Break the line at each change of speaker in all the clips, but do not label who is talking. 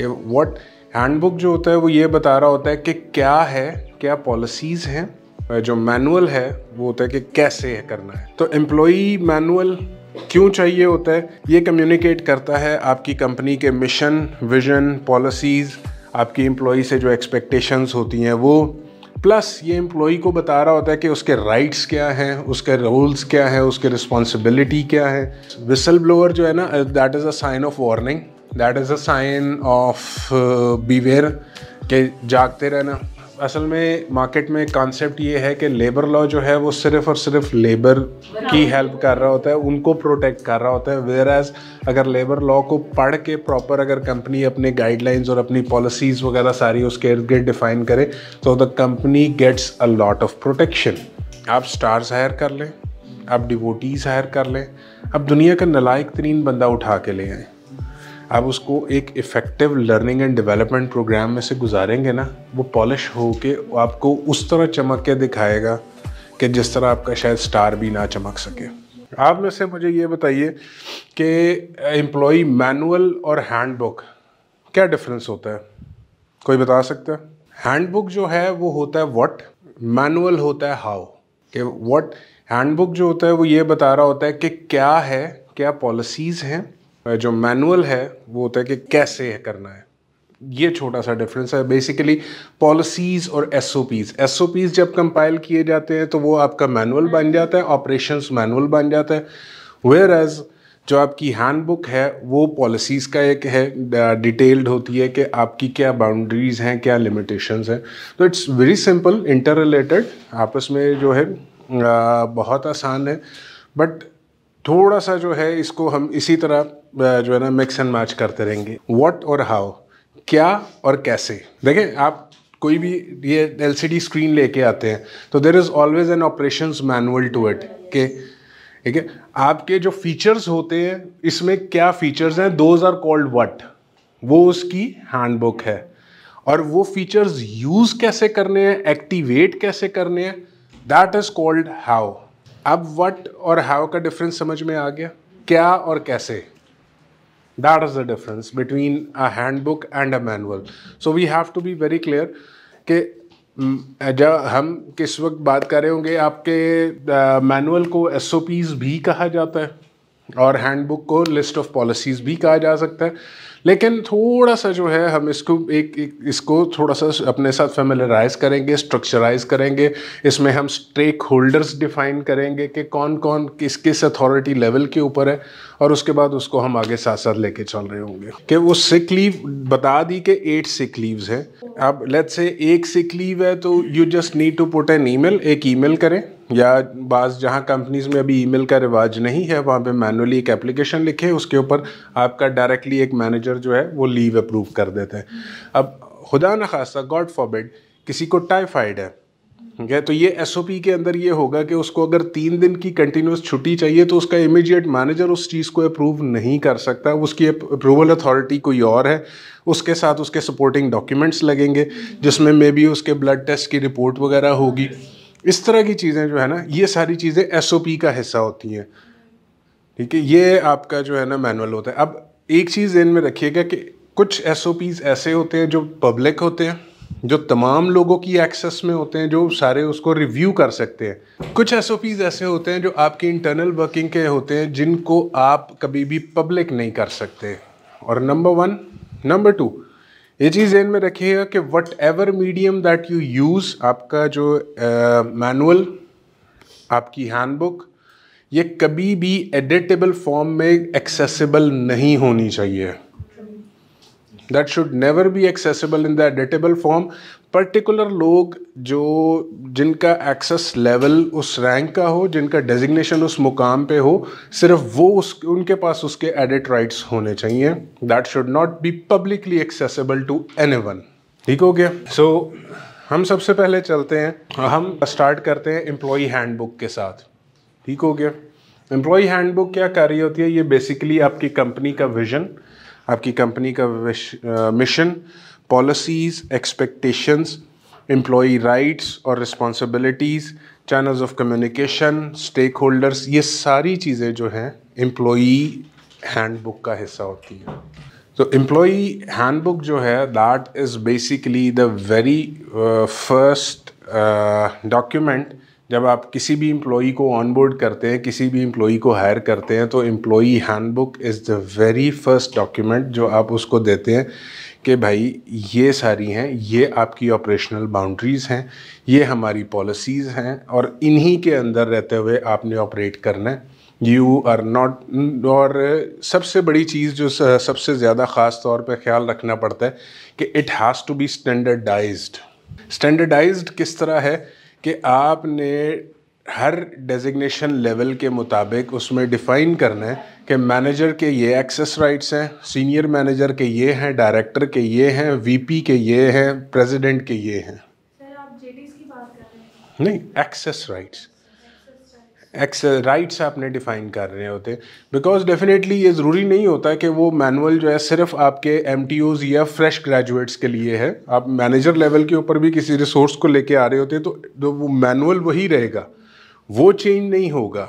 कि what handbook जो होता है वो ये बता रहा होता है कि क्या पॉलिसीज़ हैं। जो मैनुअल है वो होता है कि कैसे करना है। तो एम्प्लॉई मैनुअल क्यों चाहिए होता है, ये कम्युनिकेट करता है आपकी कंपनी के मिशन, विजन, पॉलिसीज़, आपकी एम्प्लॉई से जो एक्सपेक्टेशंस होती हैं वो, प्लस ये एम्प्लॉई को बता रहा होता है कि उसके राइट्स क्या हैं, उसके रोल्स क्या हैं, उसके रिस्पॉन्सिबिलिटी क्या है। विसल ब्लोअर जो है ना, that is a sign of warning, that is a sign of beware, के जागते रहना। असल में मार्केट में कॉन्सेप्ट ये है कि लेबर लॉ जो है वो सिर्फ और सिर्फ लेबर की हेल्प कर रहा होता है, उनको प्रोटेक्ट कर रहा होता है। वेयर एज अगर लेबर लॉ को पढ़ के प्रॉपर अगर कंपनी अपने गाइडलाइंस और अपनी पॉलिसीज़ वगैरह सारी उसके इर्द गिर्द डिफाइन करे तो the company gets a lot of protection. आप स्टार्स हायर कर लें, आप डिवोटीज़ हायर कर लें, अब दुनिया का नालायक तरीन बंदा उठा के ले आएँ, आप उसको एक effective learning and development programme में से गुजारेंगे ना, वो पॉलिश हो के आपको उस तरह चमक के दिखाएगा कि जिस तरह आपका शायद स्टार भी ना चमक सके। आप में से मुझे ये बताइए कि एम्प्लॉई मैनुअल और हैंडबुक क्या डिफरेंस होता है, कोई बता सकता है? हैंडबुक जो है वो होता है व्हाट, मैनुअल होता है हाउ। कि व्हाट हैंडबुक जो होता है वो ये बता रहा होता है कि क्या पॉलिसीज़ हैं, जो मैनुअल है वो होता है कि कैसे करना है। ये छोटा सा डिफरेंस है। बेसिकली पॉलिसीज़ और एसओपीज़ जब कंपाइल किए जाते हैं तो वो आपका मैनुअल बन जाता है, ऑपरेशंस मैनुअल बन जाता है। वेयर एज जो आपकी हैंडबुक है वो पॉलिसीज़ का एक है, डिटेल्ड होती है कि आपकी क्या बाउंड्रीज़ हैं, क्या लिमिटेशंस हैं। तो it's very simple, inter related, आपस में जो है बहुत आसान है। बट थोड़ा सा जो है इसको हम इसी तरह जो है ना मिक्स एंड मैच करते रहेंगे। व्हाट और हाउ, क्या और कैसे। देखें, आप कोई भी ये एलसीडी स्क्रीन लेके आते हैं तो there is always an operations manual to it. के ठीक है, आपके जो फीचर्स होते हैं इसमें क्या फीचर्स हैं, दोज आर कॉल्ड व्हाट, वो उसकी हैंडबुक है। और वो फीचर्स यूज़ कैसे करने हैं, एक्टिवेट कैसे करने हैं, दैट इज़ कॉल्ड हाउ। अब व्हाट और हाउ का डिफरेंस समझ में आ गया, क्या और कैसे। That is the difference between a handbook and a manual. So we have to be very clear कि जब हम किस वक्त बात कर रहे होंगे, आपके मैनुअल को एसओपीज़ भी कहा जाता है और हैंडबुक को लिस्ट ऑफ पॉलिसीज़ भी कहा जा सकता है। लेकिन थोड़ा सा जो है हम इसको थोड़ा सा अपने साथ फेमिलराइज करेंगे, स्ट्रक्चराइज करेंगे। इसमें हम स्टेक होल्डर्स डिफाइन करेंगे कि कौन कौन किस किस अथॉरिटी लेवल के ऊपर है, और उसके बाद उसको हम आगे साथ साथ लेके चल रहे होंगे। कि वो सिक लीव बता दी कि 8 सिक लीव्स हैं। अब लेट्स से एक सिक लीव है तो you just need to put an email, एक ईमेल करें, या बाज़ जहाँ कंपनीज़ में अभी ईमेल का रिवाज नहीं है वहाँ पे मैनुअली एक एप्लीकेशन लिखे, उसके ऊपर आपका डायरेक्टली एक मैनेजर जो है वो लीव अप्रूव कर देते हैं। अब खुदा न खास्ता, गॉड फॉरबिड, किसी को टाइफाइड है, ठीक है, तो ये एसओपी के अंदर ये होगा कि उसको अगर 3 दिन की कंटिन्यूस छुट्टी चाहिए तो उसका इमीडिएट मैनेजर उस चीज़ को अप्रूव नहीं कर सकता, उसकी अप्रूवल अथॉरिटी कोई और है, उसके साथ उसके सपोर्टिंग डॉक्यूमेंट्स लगेंगे जिसमें मे बी उसके ब्लड टेस्ट की रिपोर्ट वगैरह होगी। इस तरह की चीज़ें जो है ना, ये सारी चीज़ें एसओपी का हिस्सा होती हैं, ठीक है। ये आपका जो है ना मैनुअल होता है। अब एक चीज़ ध्यान में रखिएगा कि कुछ एसओपीज़ ऐसे होते हैं जो पब्लिक होते हैं, जो तमाम लोगों की एक्सेस में होते हैं, जो सारे उसको रिव्यू कर सकते हैं। कुछ एसओपीज़ ऐसे होते हैं जो आपकी इंटरनल वर्किंग के होते हैं, जिनको आप कभी भी पब्लिक नहीं कर सकते। और नंबर 1, नंबर 2, ये चीज़ ध्यान में रखिएगा कि what ever medium that you use, आपका जो मैनुअल, आपकी हैंडबुक, ये कभी भी एडिटेबल फॉर्म में एक्सेसिबल नहीं होनी चाहिए। That should never be accessible in the editable form. Particular लोग जिनका एक्सेस लेवल उस रैंक का हो, जिनका डेजिग्नेशन उस मुकाम पे हो, सिर्फ वो उनके पास उसके एडिट राइट्स होने चाहिए। That should not be publicly accessible to anyone. ठीक हो गया। सो हम सबसे पहले चलते हैं, हम स्टार्ट करते हैं एम्प्लॉई हैंडबुक के साथ। ठीक हो गया। एम्प्लॉई हैंडबुक क्या कर रही होती है, ये बेसिकली आपकी कंपनी का विजन, आपकी कंपनी का mission, policies, expectations, employee rights और responsibilities, channels of communication, stake holders, ये सारी चीज़ें जो हैं एम्प्लॉई हैंडबुक का हिस्सा होती हैं। तो एम्प्लॉई हैंडबुक जो है that is basically the very first document. जब आप किसी भी एम्प्लॉई को ऑनबोर्ड करते हैं, किसी भी एम्प्लॉई को हायर करते हैं, तो employee handbook is the very first document जो आप उसको देते हैं कि भाई ये सारी हैं, ये आपकी ऑपरेशनल बाउंड्रीज़ हैं, ये हमारी पॉलिसीज़ हैं और इन्हीं के अंदर रहते हुए आपने ऑपरेट करना है। You are not. और सबसे बड़ी चीज़ जो सबसे ज़्यादा ख़ास तौर पे ख्याल रखना पड़ता है कि it has to be standardised. Standardised किस तरह है कि आपने हर डेजिग्नेशन लेवल के मुताबिक उसमें डिफ़ाइन करना है कि मैनेजर के ये एक्सेस राइट्स हैं, सीनियर मैनेजर के ये हैं, डायरेक्टर के ये हैं, वीपी के ये हैं, प्रेसिडेंट के ये हैं।
सर आप जेडीज की बात कर रहे हैं?
नहीं, एक्सेस राइट्स। एक्सेस राइट्स आपने डिफ़ाइन कर रहे होते, बिकॉज डेफिनेटली ये ज़रूरी नहीं होता कि वो मैनुअल जो है सिर्फ आपके एमटीओज़ या फ्रेश ग्रेजुएट्स के लिए है। आप मैनेजर लेवल के ऊपर भी किसी रिसोर्स को लेके आ रहे होते हैं तो वो मैनुअल वही रहेगा, वो चेंज नहीं होगा।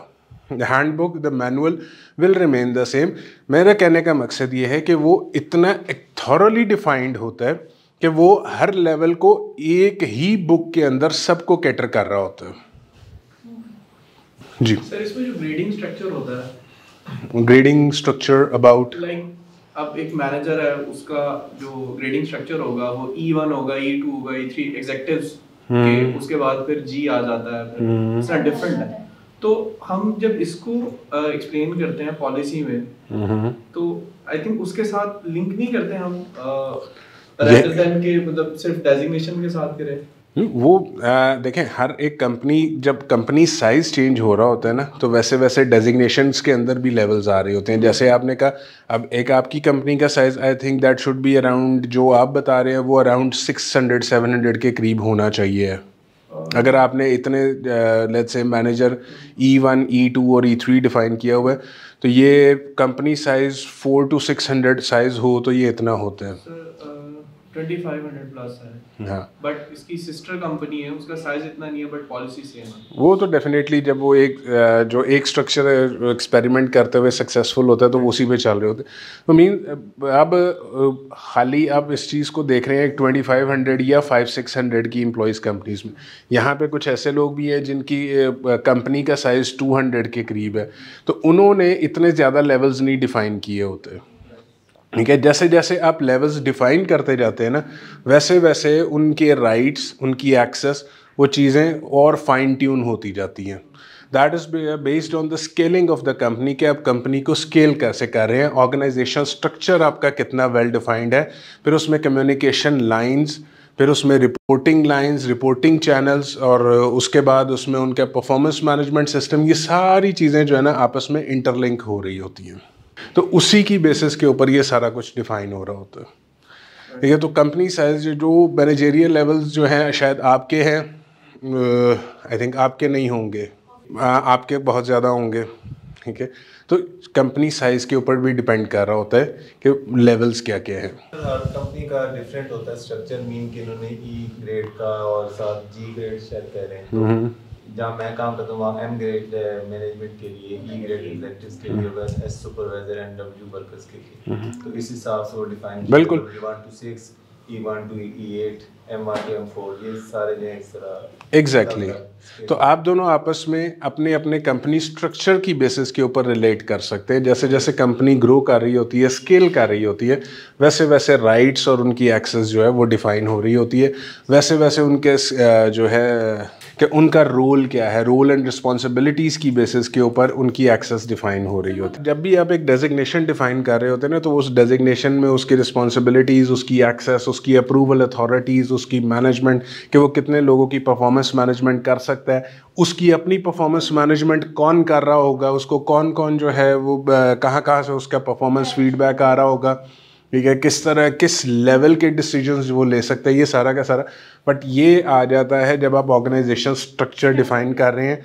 The handbook, the manual will remain the same. मेरा कहने का मकसद ये है कि वो इतना थॉरली डिफाइंड होता है कि वो हर लेवल को एक ही बुक के अंदर सबको कैटर कर रहा होता है। जी
सर, इसमें जो ग्रेडिंग स्ट्रक्चर होता है,
ग्रेडिंग स्ट्रक्चर अबाउट
लाइक अब एक मैनेजर है, उसका जो ग्रेडिंग स्ट्रक्चर होगा वो E1 होगा, E2 होगा, E3 एग्जीक्यूटिव्स के, उसके बाद फिर G आ जाता है, फिर इट्स डिफरेंट है। तो हम जब इसको एक्सप्लेन करते हैं पॉलिसी में, तो आई थिंक उसके साथ लिंक नहीं करते हम rather than के मतलब सिर्फ डेजिग्नेशन के साथ करें।
वो देखें, हर एक कंपनी, जब कंपनी साइज चेंज हो रहा होता है ना, तो वैसे वैसे डेजिग्नेशंस के अंदर भी लेवल्स आ रहे होते हैं। जैसे आपने कहा, अब एक आपकी कंपनी का size I think that should be around, जो आप बता रहे हैं वो अराउंड 600-700 के करीब होना चाहिए। अगर आपने इतने let's say manager E1, E2 और E3 डिफाइन किया हुआ है, तो ये कंपनी साइज 400 to 600 साइज हो तो ये इतना होता है।
2500 प्लस है।
हाँ,
बट इसकी सिस्टर कंपनी है, उसका साइज इतना नहीं है बट पॉलिसी सेम है।
वो तो डेफिनेटली जब वो जो एक स्ट्रक्चर एक्सपेरिमेंट करते हुए सक्सेसफुल होता है तो वो उसी पे चल रहे होते हैं। तो मीन अब खाली आप इस चीज़ को देख रहे हैं 2500 या 500-600 की एम्प्लॉयज़ कंपनीज़ में। यहाँ पे कुछ ऐसे लोग भी हैं जिनकी कंपनी का साइज़ 200 के करीब है, तो उन्होंने इतने ज़्यादा लेवल्स नहीं डिफ़ाइन किए होते। ठीक है, जैसे जैसे आप लेवल्स डिफ़ाइन करते जाते हैं ना, वैसे वैसे उनके राइट्स, उनकी एक्सेस, वो चीज़ें और फाइन ट्यून होती जाती हैं। That is based on the scaling of the company, कि आप कंपनी को स्केल कैसे कर रहे हैं, ऑर्गेनाइजेशन स्ट्रक्चर आपका कितना वेल डिफाइंड है, फिर उसमें कम्युनिकेशन लाइंस, फिर उसमें रिपोर्टिंग लाइंस, रिपोर्टिंग चैनल्स, और उसके बाद उसमें उनका परफॉर्मेंस मैनेजमेंट सिस्टम, ये सारी चीज़ें जो है ना आपस में इंटरलिंक हो रही होती हैं। तो उसी की बेसिस के ऊपर ये सारा कुछ डिफाइन हो रहा होता है। ठीक है, तो कंपनी साइज जो मैनेजेरियल लेवल्स जो हैं शायद आपके हैं, आई थिंक आपके नहीं होंगे, आपके बहुत ज़्यादा होंगे। ठीक है, तो कंपनी साइज़ के ऊपर भी डिपेंड कर रहा होता है कि लेवल्स क्या क्या हैं।
हर कंपनी का डिफरेंट होता है स्ट्रक्चर, मीन कि इन्होंने ई ग्रेड का और साथ जी ग्रेड शायद कह रहे हैं। जहाँ मैं काम करता हूँ वहाँ एम ग्रेड मैनेजमेंट के लिए, ई ग्रेड एग्जीक्यूटिव्स के लिए, S supervisor and W workers के लिए। तो इस हिसाब से वो डिफाइन
बिल्कुल
W1 to 6, E1 to E8, M1 to M4, ये सारे जो है इस तरह।
एग्जैक्टली। तो आप दोनों आपस में अपने अपने कंपनी स्ट्रक्चर की बेसिस के ऊपर रिलेट कर सकते हैं। जैसे जैसे कंपनी ग्रो कर रही होती है, स्केल कर रही होती है, वैसे वैसे राइट्स और उनकी एक्सेस जो है वो डिफाइन हो रही होती है। वैसे वैसे उनके जो है कि उनका रोल क्या है, रोल एंड रिस्पॉन्सिबिलिटीज़ की बेसिस के ऊपर उनकी एक्सेस डिफाइन हो रही होती है। जब भी आप एक डेजिग्नेशन डिफाइन कर रहे होते हैं ना, तो उस डेजिग्नेशन में उसकी रिस्पॉन्सिबिलिटीज़, उसकी एक्सेस, उसकी अप्रूवल अथॉरिटीज़, उसकी मैनेजमेंट, कि वो कितने लोगों की परफॉर्मेंस मैनेजमेंट कर सकता है, उसकी अपनी परफॉर्मेंस मैनेजमेंट कौन कर रहा होगा, उसको कौन कौन जो है वो कहाँ कहाँ से उसका परफॉर्मेंस फीडबैक आ रहा होगा, ठीक है, किस तरह किस लेवल के डिसीजंस वो ले सकते हैं, ये सारा का सारा। बट ये आ जाता है जब आप ऑर्गेनाइजेशन स्ट्रक्चर डिफाइन कर रहे हैं।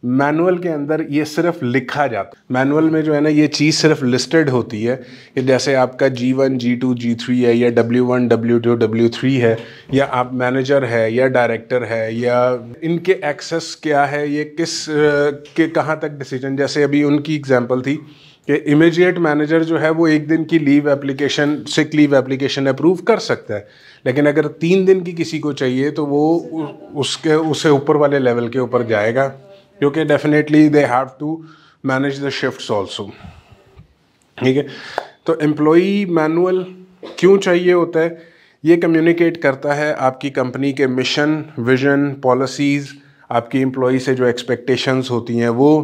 मैनुअल के अंदर ये सिर्फ लिखा जाता है। मैनुअल में जो है ना ये चीज़ सिर्फ लिस्टेड होती है कि जैसे आपका G1, G2, G3 है, या W1, W2, W3 है, या आप मैनेजर है या डायरेक्टर है, या इनके एक्सेस क्या है, ये किस के कहाँ तक डिसीजन। जैसे अभी उनकी एग्जांपल थी कि इमीडिएट मैनेजर जो है वो एक दिन की leave application, sick leave application approve कर सकता है, लेकिन अगर 3 दिन की किसी को चाहिए तो वो उससे ऊपर वाले लेवल के ऊपर जाएगा, क्योंकि definitely they have to manage the shifts also. ठीक है, तो एम्प्लॉई मैनुअल क्यों चाहिए होता है? ये कम्युनिकेट करता है आपकी कंपनी के मिशन, विजन, पॉलिसीज़, आपकी एम्प्लॉई से जो एक्सपेक्टेशंस होती हैं वो,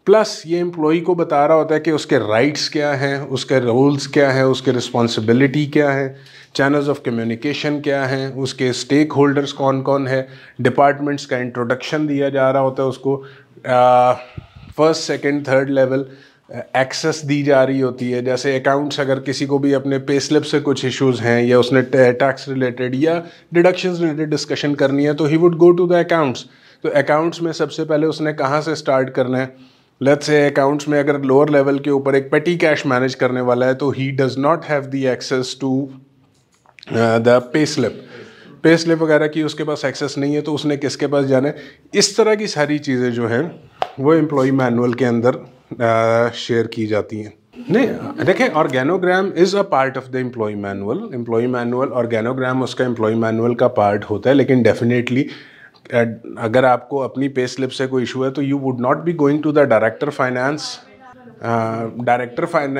प्लस ये एम्प्लॉई को बता रहा होता है कि उसके राइट्स क्या हैं, उसके रूल्स क्या हैं, उसके रिस्पॉन्सिबिलिटी क्या है, चैनल्स ऑफ कम्युनिकेशन क्या हैं, उसके स्टेक होल्डर्स कौन कौन है, डिपार्टमेंट्स का इंट्रोडक्शन दिया जा रहा होता है उसको, first second third level access दी जा रही होती है। जैसे अकाउंट्स, अगर किसी को भी अपने पे स्लिप से कुछ इश्यूज हैं या उसने टैक्स रिलेटेड या डिडक्शंस रिलेटेड डिस्कशन करनी है तो he would go to the accounts. तो अकाउंट्स में सबसे पहले उसने कहाँ से स्टार्ट करना है? लेट्स से अकाउंट्स में अगर लोअर लेवल के ऊपर एक पेटी कैश मैनेज करने वाला है तो he does not have the access to the pay slip वगैरह की उसके पास एक्सेस नहीं है, तो उसने किसके पास जाना है? इस तरह की सारी चीज़ें जो हैं वो एम्प्लॉई मैनुअल के अंदर शेयर की जाती हैं। नहीं, देखें, organogram is a part of the employee manual organogram उसका एम्प्लॉय मैनुअल का पार्ट होता है, लेकिन डेफिनेटली अगर आपको अपनी पे स्लिप से कोई इशू है तो you would not be going to the director finance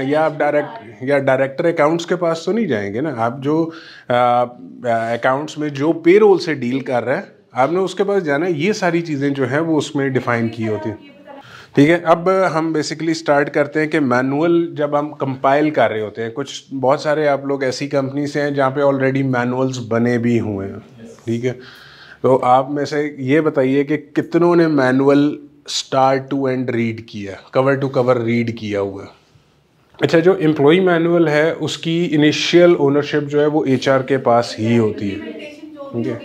या आप डायरेक्टर अकाउंट्स के पास तो नहीं जाएंगे ना। आप जो अकाउंट्स में जो पेरोल से डील कर रहा है आपने उसके पास जाना है। ये सारी चीज़ें जो हैं वो उसमें डिफाइन की होती हैं। ठीक है, अब हम बेसिकली स्टार्ट करते हैं कि मैनुअल जब हम कंपाइल कर रहे होते हैं, कुछ बहुत सारे आप लोग ऐसी कंपनी से हैं जहाँ पे ऑलरेडी मैनुअल्स बने भी हुए हैं। ठीक है, तो आप में से ये बताइए कि कितनों ने manual start to end read किया, कवर टू कवर रीड किया हुआ? अच्छा, जो एम्प्लॉय मैनुअल है उसकी इनिशियल ओनरशिप जो है वो एचआर के पास ही होती है। ठीक है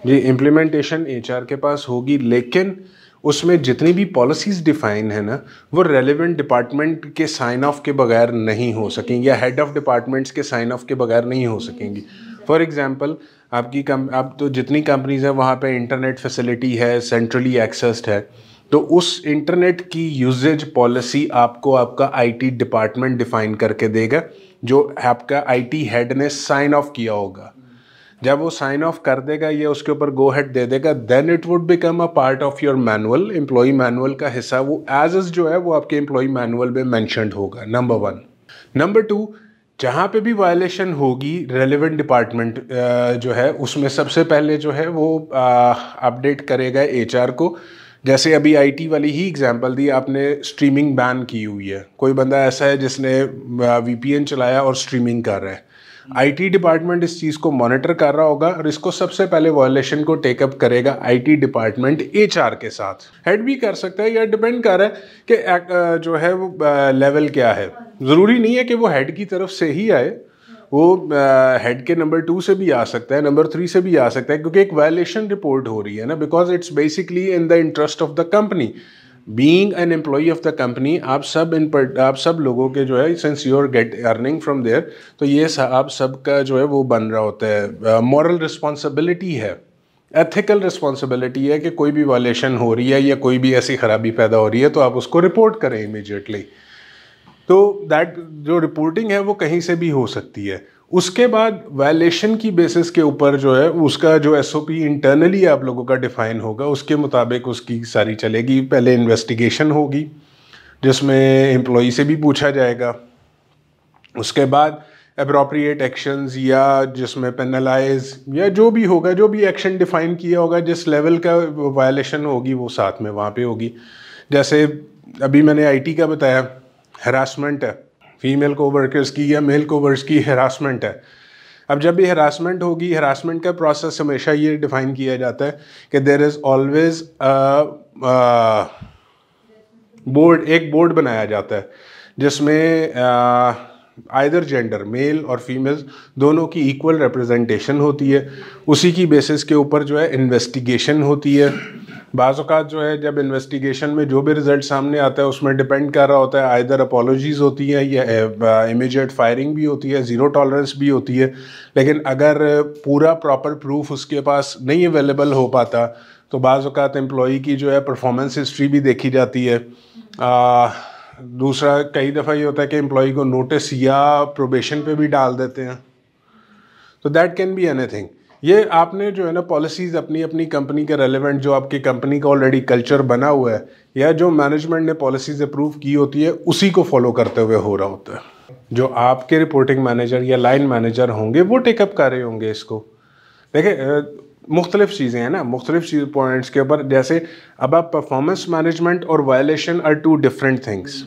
जी, इम्प्लीमेंटेशन एचआर के पास होगी, लेकिन उसमें जितनी भी पॉलिसीज़ डिफाइन है ना वो रेलेवेंट डिपार्टमेंट के साइन ऑफ के बगैर नहीं हो सकेंगी या हेड ऑफ डिपार्टमेंट्स के साइन ऑफ के बगैर नहीं हो सकेंगी। फॉर एग्जांपल, आप तो जितनी कंपनीज हैं वहाँ पे इंटरनेट फैसिलिटी है, सेंट्रली एक्सेस्ड है, तो उस इंटरनेट की यूजेज पॉलिसी आपको आपका आईटी डिपार्टमेंट डिफाइन करके देगा, जो आपका आईटी हेड ने साइन ऑफ किया होगा। जब वो साइन ऑफ कर देगा या उसके ऊपर गो हेड दे देगा, then it would become a part of your manual. Employee manual का हिस्सा वो एज जो है वो आपके एम्प्लॉय मैनुअल में मेंशन्ड होगा, नंबर 1। नंबर 2, जहाँ पे भी वायलेशन होगी रेलेवेंट डिपार्टमेंट जो है उसमें सबसे पहले जो है वो अपडेट करेगा एचआर को। जैसे अभी आईटी वाली ही एग्जांपल दी आपने, स्ट्रीमिंग बैन की हुई है, कोई बंदा ऐसा है जिसने वीपीएन चलाया और स्ट्रीमिंग कर रहा है, आईटी डिपार्टमेंट इस चीज़ को मॉनिटर कर रहा होगा और इसको सबसे पहले वायलेशन को टेकअप करेगा आईटी डिपार्टमेंट एचआर के साथ। हेड भी कर सकता है या डिपेंड कर रहा है कि जो है वो लेवल क्या है। ज़रूरी नहीं है कि वो हेड की तरफ से ही आए, वो हेड के नंबर 2 से भी आ सकता है, नंबर 3 से भी आ सकता है, क्योंकि एक वायलेशन रिपोर्ट हो रही है ना, because it's basically in the interest of the company. Being an employee of the company, आप सब लोगों के जो है, since you are get earning from there, तो ये आप सब का जो है वो बन रहा होता है, मॉरल रिस्पॉन्सिबिलिटी है, एथिकल रिस्पॉन्सिबिलिटी है कि कोई भी वायलेशन हो रही है या कोई भी ऐसी खराबी पैदा हो रही है तो आप उसको रिपोर्ट करें इमीडिएटली। तो दैट जो रिपोर्टिंग है वो कहीं से भी हो सकती है। उसके बाद वायलेशन की बेसिस के ऊपर जो है उसका जो एसओपी इंटरनली आप लोगों का डिफाइन होगा, उसके मुताबिक उसकी सारी चलेगी। पहले इन्वेस्टिगेशन होगी जिसमें एम्प्लॉई से भी पूछा जाएगा, उसके बाद अप्रोप्रिएट एक्शंस या जिसमें पेनलाइज या जो भी होगा, जो भी एक्शन डिफाइन किया होगा, जिस लेवल का वायलेशन होगी वो साथ में वहाँ पे होगी। जैसे अभी मैंने आईटी का बताया, हरासमेंट है, फीमेल कोवर्कर्स की या मेल कोवर्कर्स की हरासमेंट है। अब जब भी हरासमेंट होगी, हरासमेंट का प्रोसेस हमेशा ये डिफाइन किया जाता है कि देयर इज़ ऑलवेज एक बोर्ड बनाया जाता है जिसमें आइदर जेंडर, मेल और फीमेल दोनों की इक्वल रिप्रेजेंटेशन होती है। उसी की बेसिस के ऊपर जो है इन्वेस्टिगेशन होती है। बाज़ औक़ात जो है जब इन्वेस्टिगेशन में जो भी रिज़ल्ट सामने आता है उसमें डिपेंड कर रहा होता है, आइदर अपॉलॉजीज़ होती है या इमीडिएट फायरिंग भी होती है, ज़ीरो टॉलरेंस भी होती है। लेकिन अगर पूरा प्रॉपर प्रूफ उसके पास नहीं अवेलेबल हो पाता तो बाज़ औक़ात एम्प्लॉई की जो है परफॉर्मेंस हिस्ट्री भी देखी जाती है, दूसरा कई दफ़ा ये होता है कि एम्प्लॉय को नोटिस या प्रोबेशन पे भी डाल देते हैं, तो दैट कैन बी एनीथिंग। ये आपने जो है ना पॉलिसीज़ अपनी अपनी कंपनी के रेलेवेंट, जो आपकी कंपनी का ऑलरेडी कल्चर बना हुआ है या जो मैनेजमेंट ने पॉलिसीज़ अप्रूव की होती है उसी को फॉलो करते हुए हो रहा होता है। जो आपके रिपोर्टिंग मैनेजर या लाइन मैनेजर होंगे वो टेकअप कर रहे होंगे इसको। देखिए मुख्तलिफ चीज़ें हैं ना, मुख्तलिफ चीज़ पॉइंट्स के ऊपर, जैसे अब आप परफॉर्मेंस मैनेजमेंट और violation are two different things,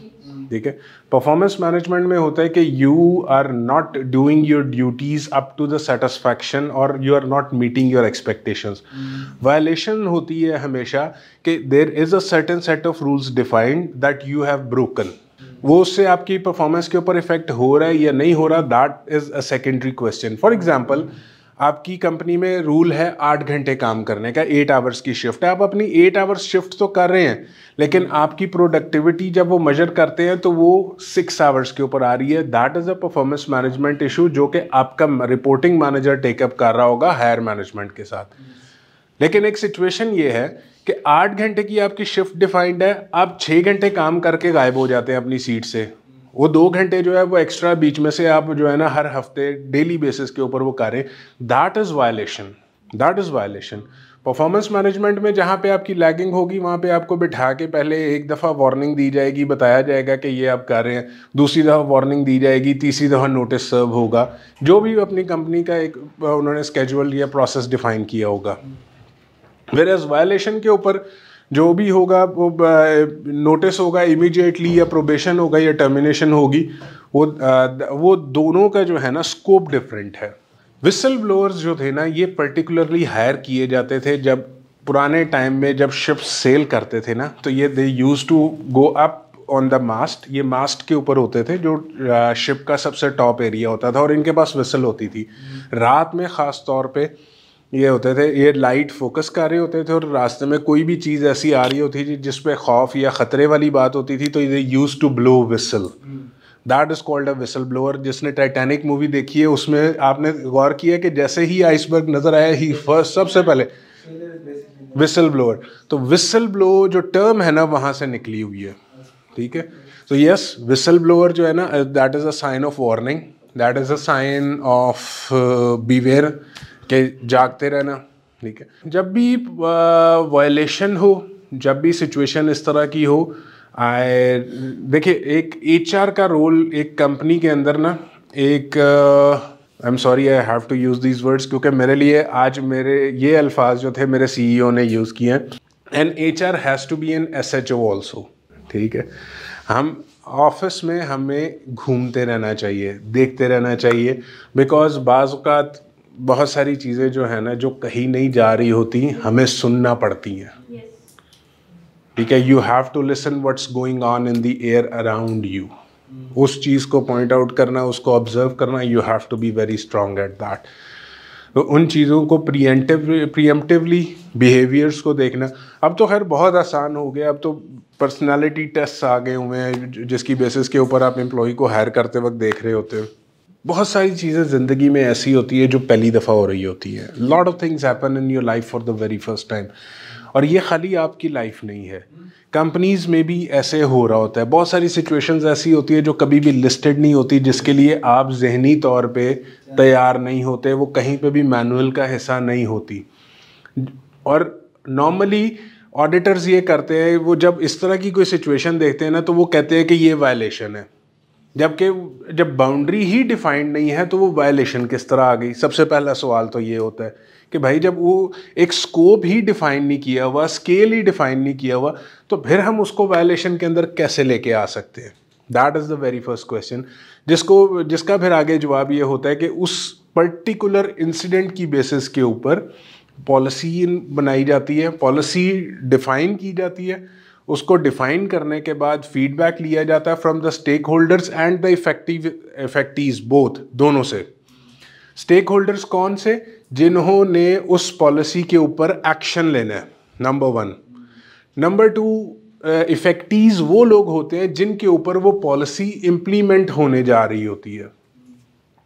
ठीक है। परफॉर्मेंस मैनेजमेंट में होता है कि you are not doing your duties up to the satisfaction और you are not meeting your expectations. Violation होती है हमेशा कि there is a certain set of rules defined that you have broken. वो उससे आपकी परफॉर्मेंस के ऊपर इफेक्ट हो रहा है या नहीं हो रहा, that is a secondary question. For example, आपकी कंपनी में रूल है 8 घंटे काम करने का, 8 आवर्स की शिफ्ट है, आप अपनी 8 आवर्स शिफ्ट तो कर रहे हैं, लेकिन आपकी प्रोडक्टिविटी जब वो मेजर करते हैं तो वो 6 आवर्स के ऊपर आ रही है। That is a performance management issue जो कि आपका रिपोर्टिंग मैनेजर टेकअप कर रहा होगा हायर मैनेजमेंट के साथ। लेकिन एक सिचुएशन ये है कि 8 घंटे की आपकी शिफ्ट डिफाइंड है, आप 6 घंटे काम करके गायब हो जाते हैं अपनी सीट से, वो 2 घंटे जो है वो एक्स्ट्रा बीच में से आप जो है ना हर हफ्ते डेली बेसिस के ऊपर वो करें, that is violation, that is violation. Performance management में जहाँ पे आपकी लैगिंग होगी वहाँ पे आपको बिठा के पहले एक दफ़ा वार्निंग दी जाएगी, बताया जाएगा कि ये आप कर रहे हैं, दूसरी दफ़ा वार्निंग दी जाएगी, तीसरी दफ़ा नोटिस सर्व होगा, जो भी अपनी कंपनी का एक उन्होंने स्केड्यूल या प्रोसेस डिफाइन किया होगा। वेयरएज़ वायलेशन के ऊपर जो भी होगा वो नोटिस होगा इमीडिएटली, या प्रोबेशन होगा या टर्मिनेशन होगी, वो दोनों का जो है ना स्कोप डिफरेंट है। विसल ब्लोअर्स जो थे ना ये पर्टिकुलरली हायर किए जाते थे जब पुराने टाइम में जब शिप सेल करते थे ना, तो ये they used to go up on the mast, ये मास्ट के ऊपर होते थे जो शिप का सबसे टॉप एरिया होता था, और इनके पास विसल होती थी। रात में ख़ास तौर पे ये होते थे, ये लाइट फोकस कर रहे होते थे और रास्ते में कोई भी चीज़ ऐसी आ रही होती थी जिस पे खौफ या ख़तरे वाली बात होती थी, तो ये use to blow whistle, that is called a whistle blower. जिसने टाइटैनिक मूवी देखी है उसमें आपने गौर किया कि जैसे ही आइसबर्ग नज़र आया ही फर्स्ट सबसे पहले विसल ब्लोअर, तो विसल ब्लो जो टर्म है ना वहाँ से निकली हुई है, ठीक है। तो यस, विसल ब्लोअर जो है ना that is a sign of warning, that is a sign of beware के जागते रहना, ठीक है। जब भी वायलेशन हो, जब भी सिचुएशन इस तरह की हो, देखिए एक एचआर का रोल एक कंपनी के अंदर ना, एक I am sorry I have to use these words क्योंकि मेरे लिए आज मेरे ये अल्फाज जो थे मेरे सीईओ ने यूज़ किए हैं, an HR has to be an SHO also, ठीक है। हम ऑफिस में हमें घूमते रहना चाहिए, देखते रहना चाहिए, बिकॉज बाज़ औक़ात बहुत सारी चीज़ें जो है ना जो कहीं नहीं जा रही होती हमें सुनना पड़ती हैं, ठीक है। You have to listen what's going on in the air around you, उस चीज़ को पॉइंट आउट करना, उसको ऑब्जर्व करना, you have to be very strong at that. तो उन चीज़ों को प्रीएम्प्टिवली बिहेवियर्स को देखना, अब तो खैर बहुत आसान हो गया, अब तो पर्सनालिटी टेस्ट आ गए हुए हैं जिसकी बेसिस के ऊपर आप एम्प्लॉय को हायर करते वक्त देख रहे होते हो। बहुत सारी चीज़ें ज़िंदगी में ऐसी होती है जो पहली दफ़ा हो रही होती है, lot of things happen in your life for the very first time, और ये खाली आपकी लाइफ नहीं है, कंपनीज़ में भी ऐसे हो रहा होता है। बहुत सारी सिचुएशंस ऐसी होती है जो कभी भी लिस्टेड नहीं होती, जिसके लिए आप जहनी तौर पे तैयार नहीं होते, वो कहीं पे भी मैनुअल का हिस्सा नहीं होती। और नॉर्मली ऑडिटर्स ये करते हैं, वो जब इस तरह की कोई सिचुएशन देखते हैं ना तो वो कहते हैं कि ये वायलेशन है, जबकि जब बाउंड्री ही डिफाइंड नहीं है तो वो वायलेशन किस तरह आ गई। सबसे पहला सवाल तो ये होता है कि भाई जब वो एक स्कोप ही डिफाइन नहीं किया हुआ, स्केल ही डिफाइन नहीं किया हुआ, तो फिर हम उसको वायलेशन के अंदर कैसे लेके आ सकते हैं। That is the very first question, जिसका फिर आगे जवाब ये होता है कि उस पर्टिकुलर इंसिडेंट की बेसिस के ऊपर पॉलिसी बनाई जाती है, पॉलिसी डिफाइन की जाती है, उसको डिफाइन करने के बाद फीडबैक लिया जाता है from the stake holders and the effectees both, दोनों से। स्टेक होल्डर्स कौन से? जिन्होंने उस पॉलिसी के ऊपर एक्शन लेना है, नंबर 1। नंबर 2, इफेक्टीज वो लोग होते हैं जिनके ऊपर वो पॉलिसी इम्प्लीमेंट होने जा रही होती है।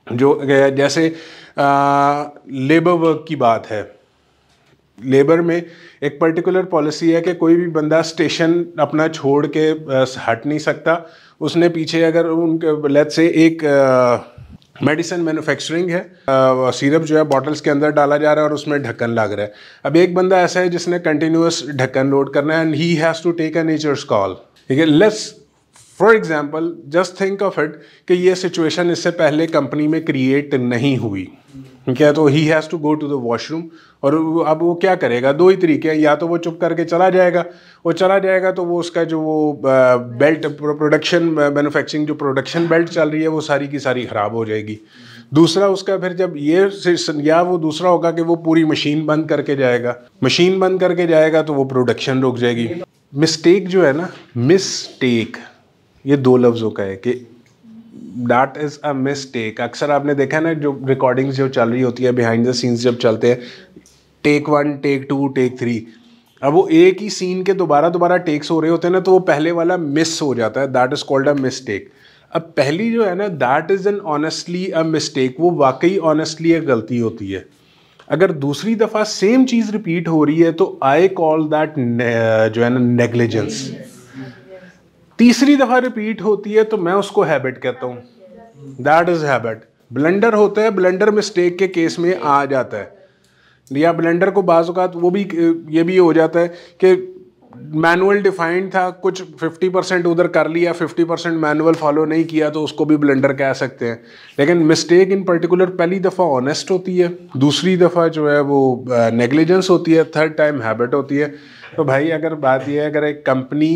जो जैसे लेबर वर्क की बात है, लेबर में एक पर्टिकुलर पॉलिसी है कि कोई भी बंदा स्टेशन अपना छोड़ के हट नहीं सकता। उसने पीछे अगर उनके लेट्स से एक मेडिसिन मैन्युफैक्चरिंग है, सिरप जो है बॉटल्स के अंदर डाला जा रहा है और उसमें ढक्कन लग रहा है। अब एक बंदा ऐसा है जिसने कंटिन्यूस ढक्कन लोड करना है and he has to take a nature's call, ठीक है। Let's for example just think of it कि ये सिचुएशन इससे पहले कंपनी में क्रिएट नहीं हुई, ठीक है। तो he has to go to the washroom और अब वो क्या करेगा, दो ही तरीके हैं, या तो वो चुप करके चला जाएगा, वो चला जाएगा तो वो उसका जो वो बेल्ट प्रोडक्शन मैन्युफैक्चरिंग जो प्रोडक्शन बेल्ट चल रही है वो सारी की सारी ख़राब हो जाएगी। दूसरा उसका फिर जब ये या वो दूसरा होगा कि वो पूरी मशीन बंद करके जाएगा, मशीन बंद करके जाएगा तो वो प्रोडक्शन रुक जाएगी। मिस्टेक जो है ना, मिस्टेक ये दो लफ्ज़ों का है कि दैट इज़ अ मिस्टेक। अक्सर आपने देखा है ना जो रिकॉर्डिंग्स जो चल रही होती है बिहाइंड द सीन्स जब चलते हैं, टेक 1 टेक 2 टेक 3, अब वो एक ही सीन के दोबारा टेक्स हो रहे होते हैं ना, तो वो पहले वाला मिस हो जाता है, that is called a mistake. अब पहली जो है ना, that is an honestly a mistake, वो वाकई ऑनेस्टली एक गलती होती है। अगर दूसरी दफ़ा सेम चीज़ रिपीट हो रही है तो आई कॉल दैट जो है ना नेग्लिजेंस। तीसरी दफ़ा रिपीट होती है तो मैं उसको हैबिट कहता हूँ, दैट इज़ हैबिट। ब्लेंडर होता है, ब्लेंडर मिस्टेक के केस में आ जाता है, या ब्लेंडर को बाज़ औक़ात वो भी ये भी हो जाता है कि मैनुअल डिफाइंड था, कुछ 50% उधर कर लिया, 50% मैनुअल फॉलो नहीं किया, तो उसको भी ब्लेंडर कह सकते हैं। लेकिन मिस्टेक इन पर्टिकुलर पहली दफ़ा ऑनेस्ट होती है, दूसरी दफ़ा जो है वो नेग्लिजेंस होती है, थर्ड टाइम हैबिट होती है। तो भाई अगर बात यह है, अगर एक कंपनी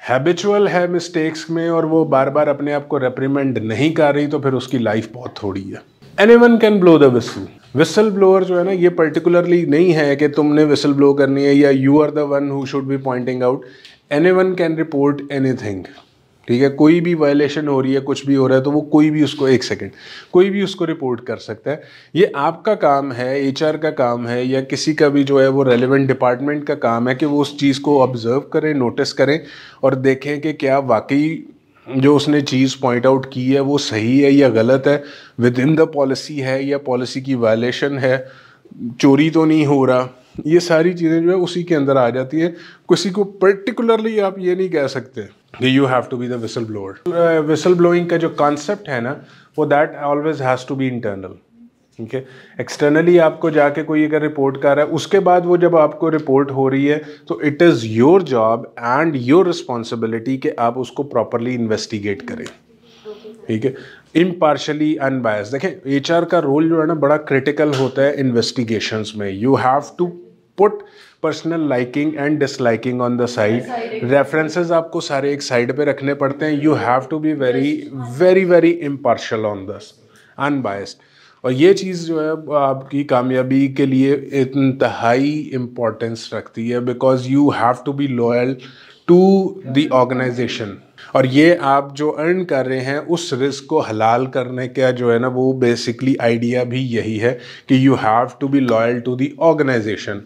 हैबिचुअल है मिस्टेक्स में और वो बार बार अपने आप को रेप्रीमेंड नहीं कर रही, तो फिर उसकी लाइफ बहुत थोड़ी है। Anyone can blow the whistle. Whistle blower जो है ना, ये पर्टिकुलरली नहीं है कि तुमने विसल ब्लो करनी है या you are the one who should be pointing out. Anyone can report anything, ठीक है। कोई भी वायलेशन हो रही है, कुछ भी हो रहा है, तो वो कोई भी उसको, एक सेकेंड, कोई भी उसको रिपोर्ट कर सकता है। ये आपका काम है, HR का काम है, या किसी का भी जो है वो रेलेवेंट डिपार्टमेंट का काम है कि वो उस चीज़ को ऑब्जर्व करें, नोटिस करें और देखें कि क्या वाकई जो उसने चीज़ पॉइंट आउट की है वो सही है या गलत है, विद इन द पॉलिसी है या पॉलिसी की वायलेशन है, चोरी तो नहीं हो रहा। ये सारी चीज़ें जो है उसी के अंदर आ जाती हैं। किसी को पर्टिकुलरली आप ये नहीं कह सकते कि you have to be the whistle blower. Whistle blowing का जो कॉन्सेप्ट है ना, वो that always has to be internal, ठीक है। एक्सटर्नली आपको जाके कोई अगर रिपोर्ट कर रहा है, उसके बाद वो जब आपको रिपोर्ट हो रही है तो it is your job and your responsibility कि आप उसको प्रॉपरली इन्वेस्टिगेट करें, ठीक है, इम्पार्शली अनबायस्ड। देखें HR का रोल जो है ना बड़ा क्रिटिकल होता है इन्वेस्टिगेशंस में। You have to put personal liking and disliking on the side, references आपको सारे एक साइड पे रखने पड़ते हैं। You have to be very very very impartial on this, unbiased. और ये चीज़ जो है आपकी कामयाबी के लिए इंतहाई इम्पोर्टेंस रखती है, because you have to be loyal to the organisation. और ये आप जो अर्न कर रहे हैं उस रिस्क को हलाल करने का जो है ना, वो बेसिकली आइडिया भी यही है कि you have to be loyal to the organisation.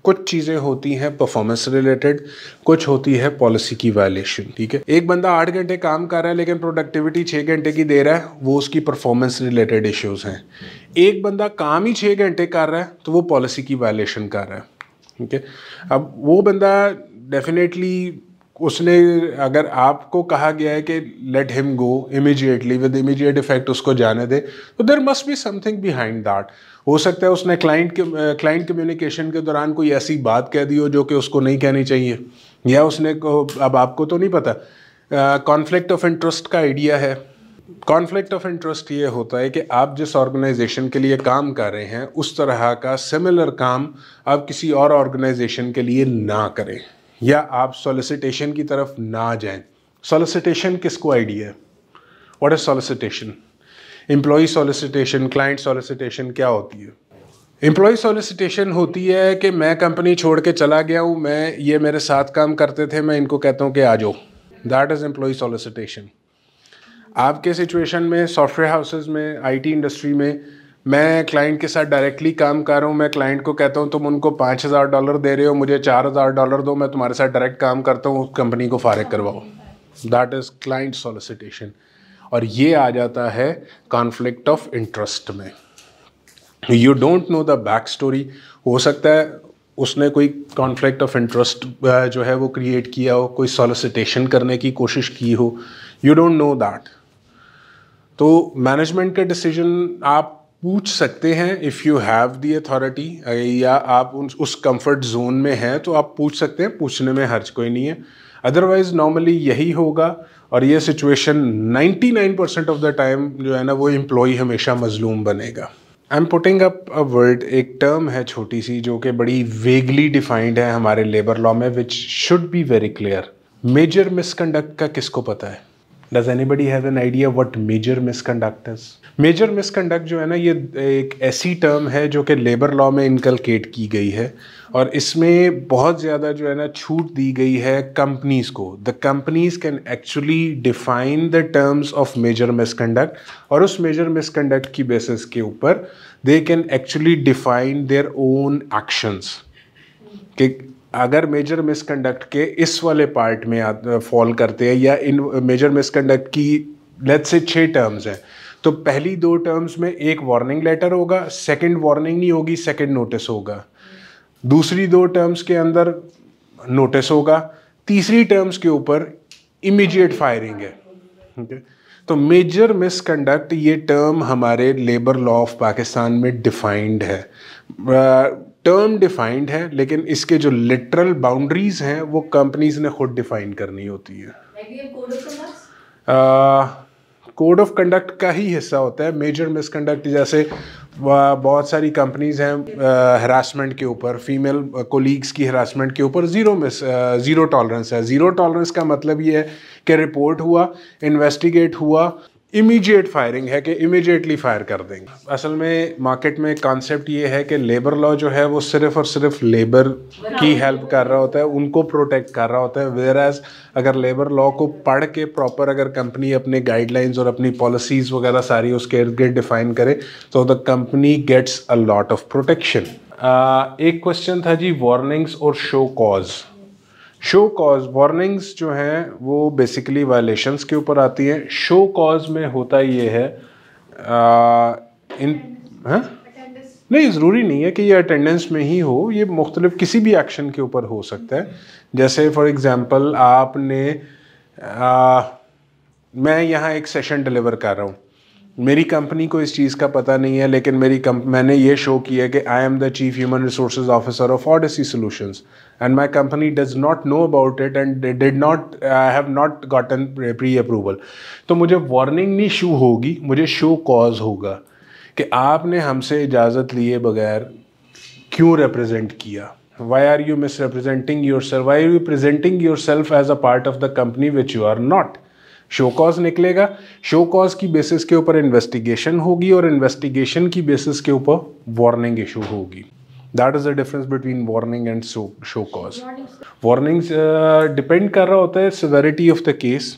कुछ चीज़ें होती हैं परफॉर्मेंस रिलेटेड, कुछ होती है पॉलिसी की वायलेशन, ठीक है। एक बंदा 8 घंटे काम कर रहा है लेकिन प्रोडक्टिविटी 6 घंटे की दे रहा है, वो उसकी परफॉर्मेंस रिलेटेड इश्यूज हैं। एक बंदा काम ही 6 घंटे कर रहा है तो वो पॉलिसी की वायलेशन कर रहा है, ठीक है। अब वो बंदा डेफिनेटली, उसने अगर आपको कहा गया है कि let him go immediately with immediate effect, उसको जाने दे, तो there must be something behind that. हो सकता है उसने क्लाइंट कम्युनिकेशन के दौरान कोई ऐसी बात कह दी हो जो कि उसको नहीं कहनी चाहिए, या उसने अब आपको तो नहीं पता कॉन्फ्लिक्ट ऑफ इंटरेस्ट का आइडिया है। कॉन्फ्लिक्ट ऑफ इंटरेस्ट ये होता है कि आप जिस ऑर्गेनाइजेशन के लिए काम कर रहे हैं उस तरह का सिमिलर काम आप किसी और ऑर्गेनाइजेशन के लिए ना करें, या आप सॉलिसिटेशन की तरफ ना जाएं। सॉलिसिटेशन किसको आइडिया है? What is solicitation? Employee solicitation, client solicitation क्या होती है? एम्प्लॉय सॉलिसिटेशन होती है कि मैं कंपनी छोड़ के चला गया हूँ, मैं ये मेरे साथ काम करते थे, मैं इनको कहता हूँ कि आ जाओ, दैट इज़ एम्प्लॉय सॉलिसिटेशन। आपके सिचुएशन में सॉफ्टवेयर हाउसेज में, IT इंडस्ट्री में, मैं क्लाइंट के साथ डायरेक्टली काम कर रहा हूँ, मैं क्लाइंट को कहता हूँ तुम उनको $5,000 दे रहे हो, मुझे $4,000 दो, मैं तुम्हारे साथ डायरेक्ट काम करता हूँ, कंपनी को फारिग करवाओ, दैट इज़ क्लाइंट सॉलिसिटेशन। और ये आ जाता है कॉन्फ्लिक्ट ऑफ इंटरेस्ट में। You don't know the back story. हो सकता है उसने कोई कॉन्फ्लिक्ट ऑफ इंटरेस्ट जो है वो क्रिएट किया हो, कोई सॉलिसिटेशन करने की कोशिश की हो, यू डोंट नो दैट। तो मैनेजमेंट का डिसीजन आप पूछ सकते हैं if you have the authority, या आप उस कंफर्ट जोन में हैं तो आप पूछ सकते हैं, पूछने में हर्ज कोई नहीं है। अदरवाइज नॉर्मली यही होगा, और ये सिचुएशन 99% ऑफ द टाइम जो है ना वो एम्प्लॉई हमेशा मजलूम बनेगा। I am putting up a word, एक टर्म है छोटी सी जो कि बड़ी वेगली डिफाइंड है हमारे लेबर लॉ में, which should be very clear. Major misconduct का किसको पता है? Does anybody have an idea what major misconduct is? Major misconduct जो है ना ये एक ऐसी टर्म है जो कि लेबर लॉ में इनकलकेट की गई है, और इसमें बहुत ज़्यादा जो है ना छूट दी गई है कंपनीज़ को। The companies can actually define the terms of major misconduct, और उस मेजर मिसकंडक्ट की बेसिस के ऊपर they can actually define their own actions, कि अगर मेजर मिसकंडक्ट के इस वाले पार्ट में फॉल करते हैं, या इन मेजर मिसकंडक्ट की लेट्स से 6 टर्म्स हैं, तो पहली 2 टर्म्स में एक वार्निंग लेटर होगा, सेकंड वार्निंग नहीं होगी, सेकंड नोटिस होगा, दूसरी 2 टर्म्स के अंदर नोटिस होगा, तीसरी टर्म्स के ऊपर इमीडिएट फायरिंग है। okay? तो मेजर मिसकंडक्ट ये टर्म हमारे लेबर लॉ ऑफ पाकिस्तान में डिफाइंड है, टर्म डिफाइंड है, लेकिन इसके जो लिटरल बाउंड्रीज हैं वो कंपनीज ने खुद डिफाइन करनी होती है। कोड ऑफ कंडक्ट का ही हिस्सा होता है मेजर मिसकंडक्ट। जैसे बहुत सारी कंपनीज हैं हरासमेंट के ऊपर, फीमेल कोलीग्स की हरासमेंट के ऊपर ज़ीरो टॉलरेंस है। ज़ीरो टॉलरेंस का मतलब ये है कि रिपोर्ट हुआ, इन्वेस्टिगेट हुआ, इमीडिएट फायरिंग है कि इमीडिएटली फायर कर देंगे। असल में मार्केट में कॉन्सेप्ट ये है कि लेबर लॉ जो है वो सिर्फ और सिर्फ लेबर की हेल्प कर रहा होता है, उनको प्रोटेक्ट कर रहा होता है। वेयर एज अगर लेबर लॉ को पढ़ के प्रॉपर अगर कंपनी अपने गाइडलाइंस और अपनी पॉलिसीज़ वगैरह सारी उसके इर्द गिर्द डिफाइन करे तो the company gets a lot of protection. एक क्वेश्चन था जी वार्निंग्स और show cause. Show cause warnings जो हैं वो बेसिकली वायलेशंस के ऊपर आती हैं। शो कॉज में होता ये है नहीं, ज़रूरी नहीं है कि ये अटेंडेंस में ही हो, ये मुख्तलिफ किसी भी एक्शन के ऊपर हो सकता है। जैसे फॉर एग्ज़ाम्पल आपने मैं यहाँ एक सेशन डिलीवर कर रहा हूँ, मेरी कंपनी को इस चीज़ का पता नहीं है, लेकिन मैंने ये शो किया कि I am the chief human resources officer of Odyssey solutions and my company does not know about it and I have not gotten pre approval. तो मुझे वार्निंग नहीं इशू होगी, मुझे शो कॉज होगा कि आपने हमसे इजाज़त लिए बगैर क्यों रिप्रेजेंट किया। Why are you misrepresenting yourself? Why are you presenting yourself as a part of the company which you are not? Show cause निकलेगा, शो कॉज की बेसिस के ऊपर इन्वेस्टिगेशन होगी और इन्वेस्टिगेशन की बेसिस के ऊपर वार्निंग इशू होगी। That is the difference between warning and show cause. Warnings depend कर रहा होता है सिवेरिटी ऑफ द केस,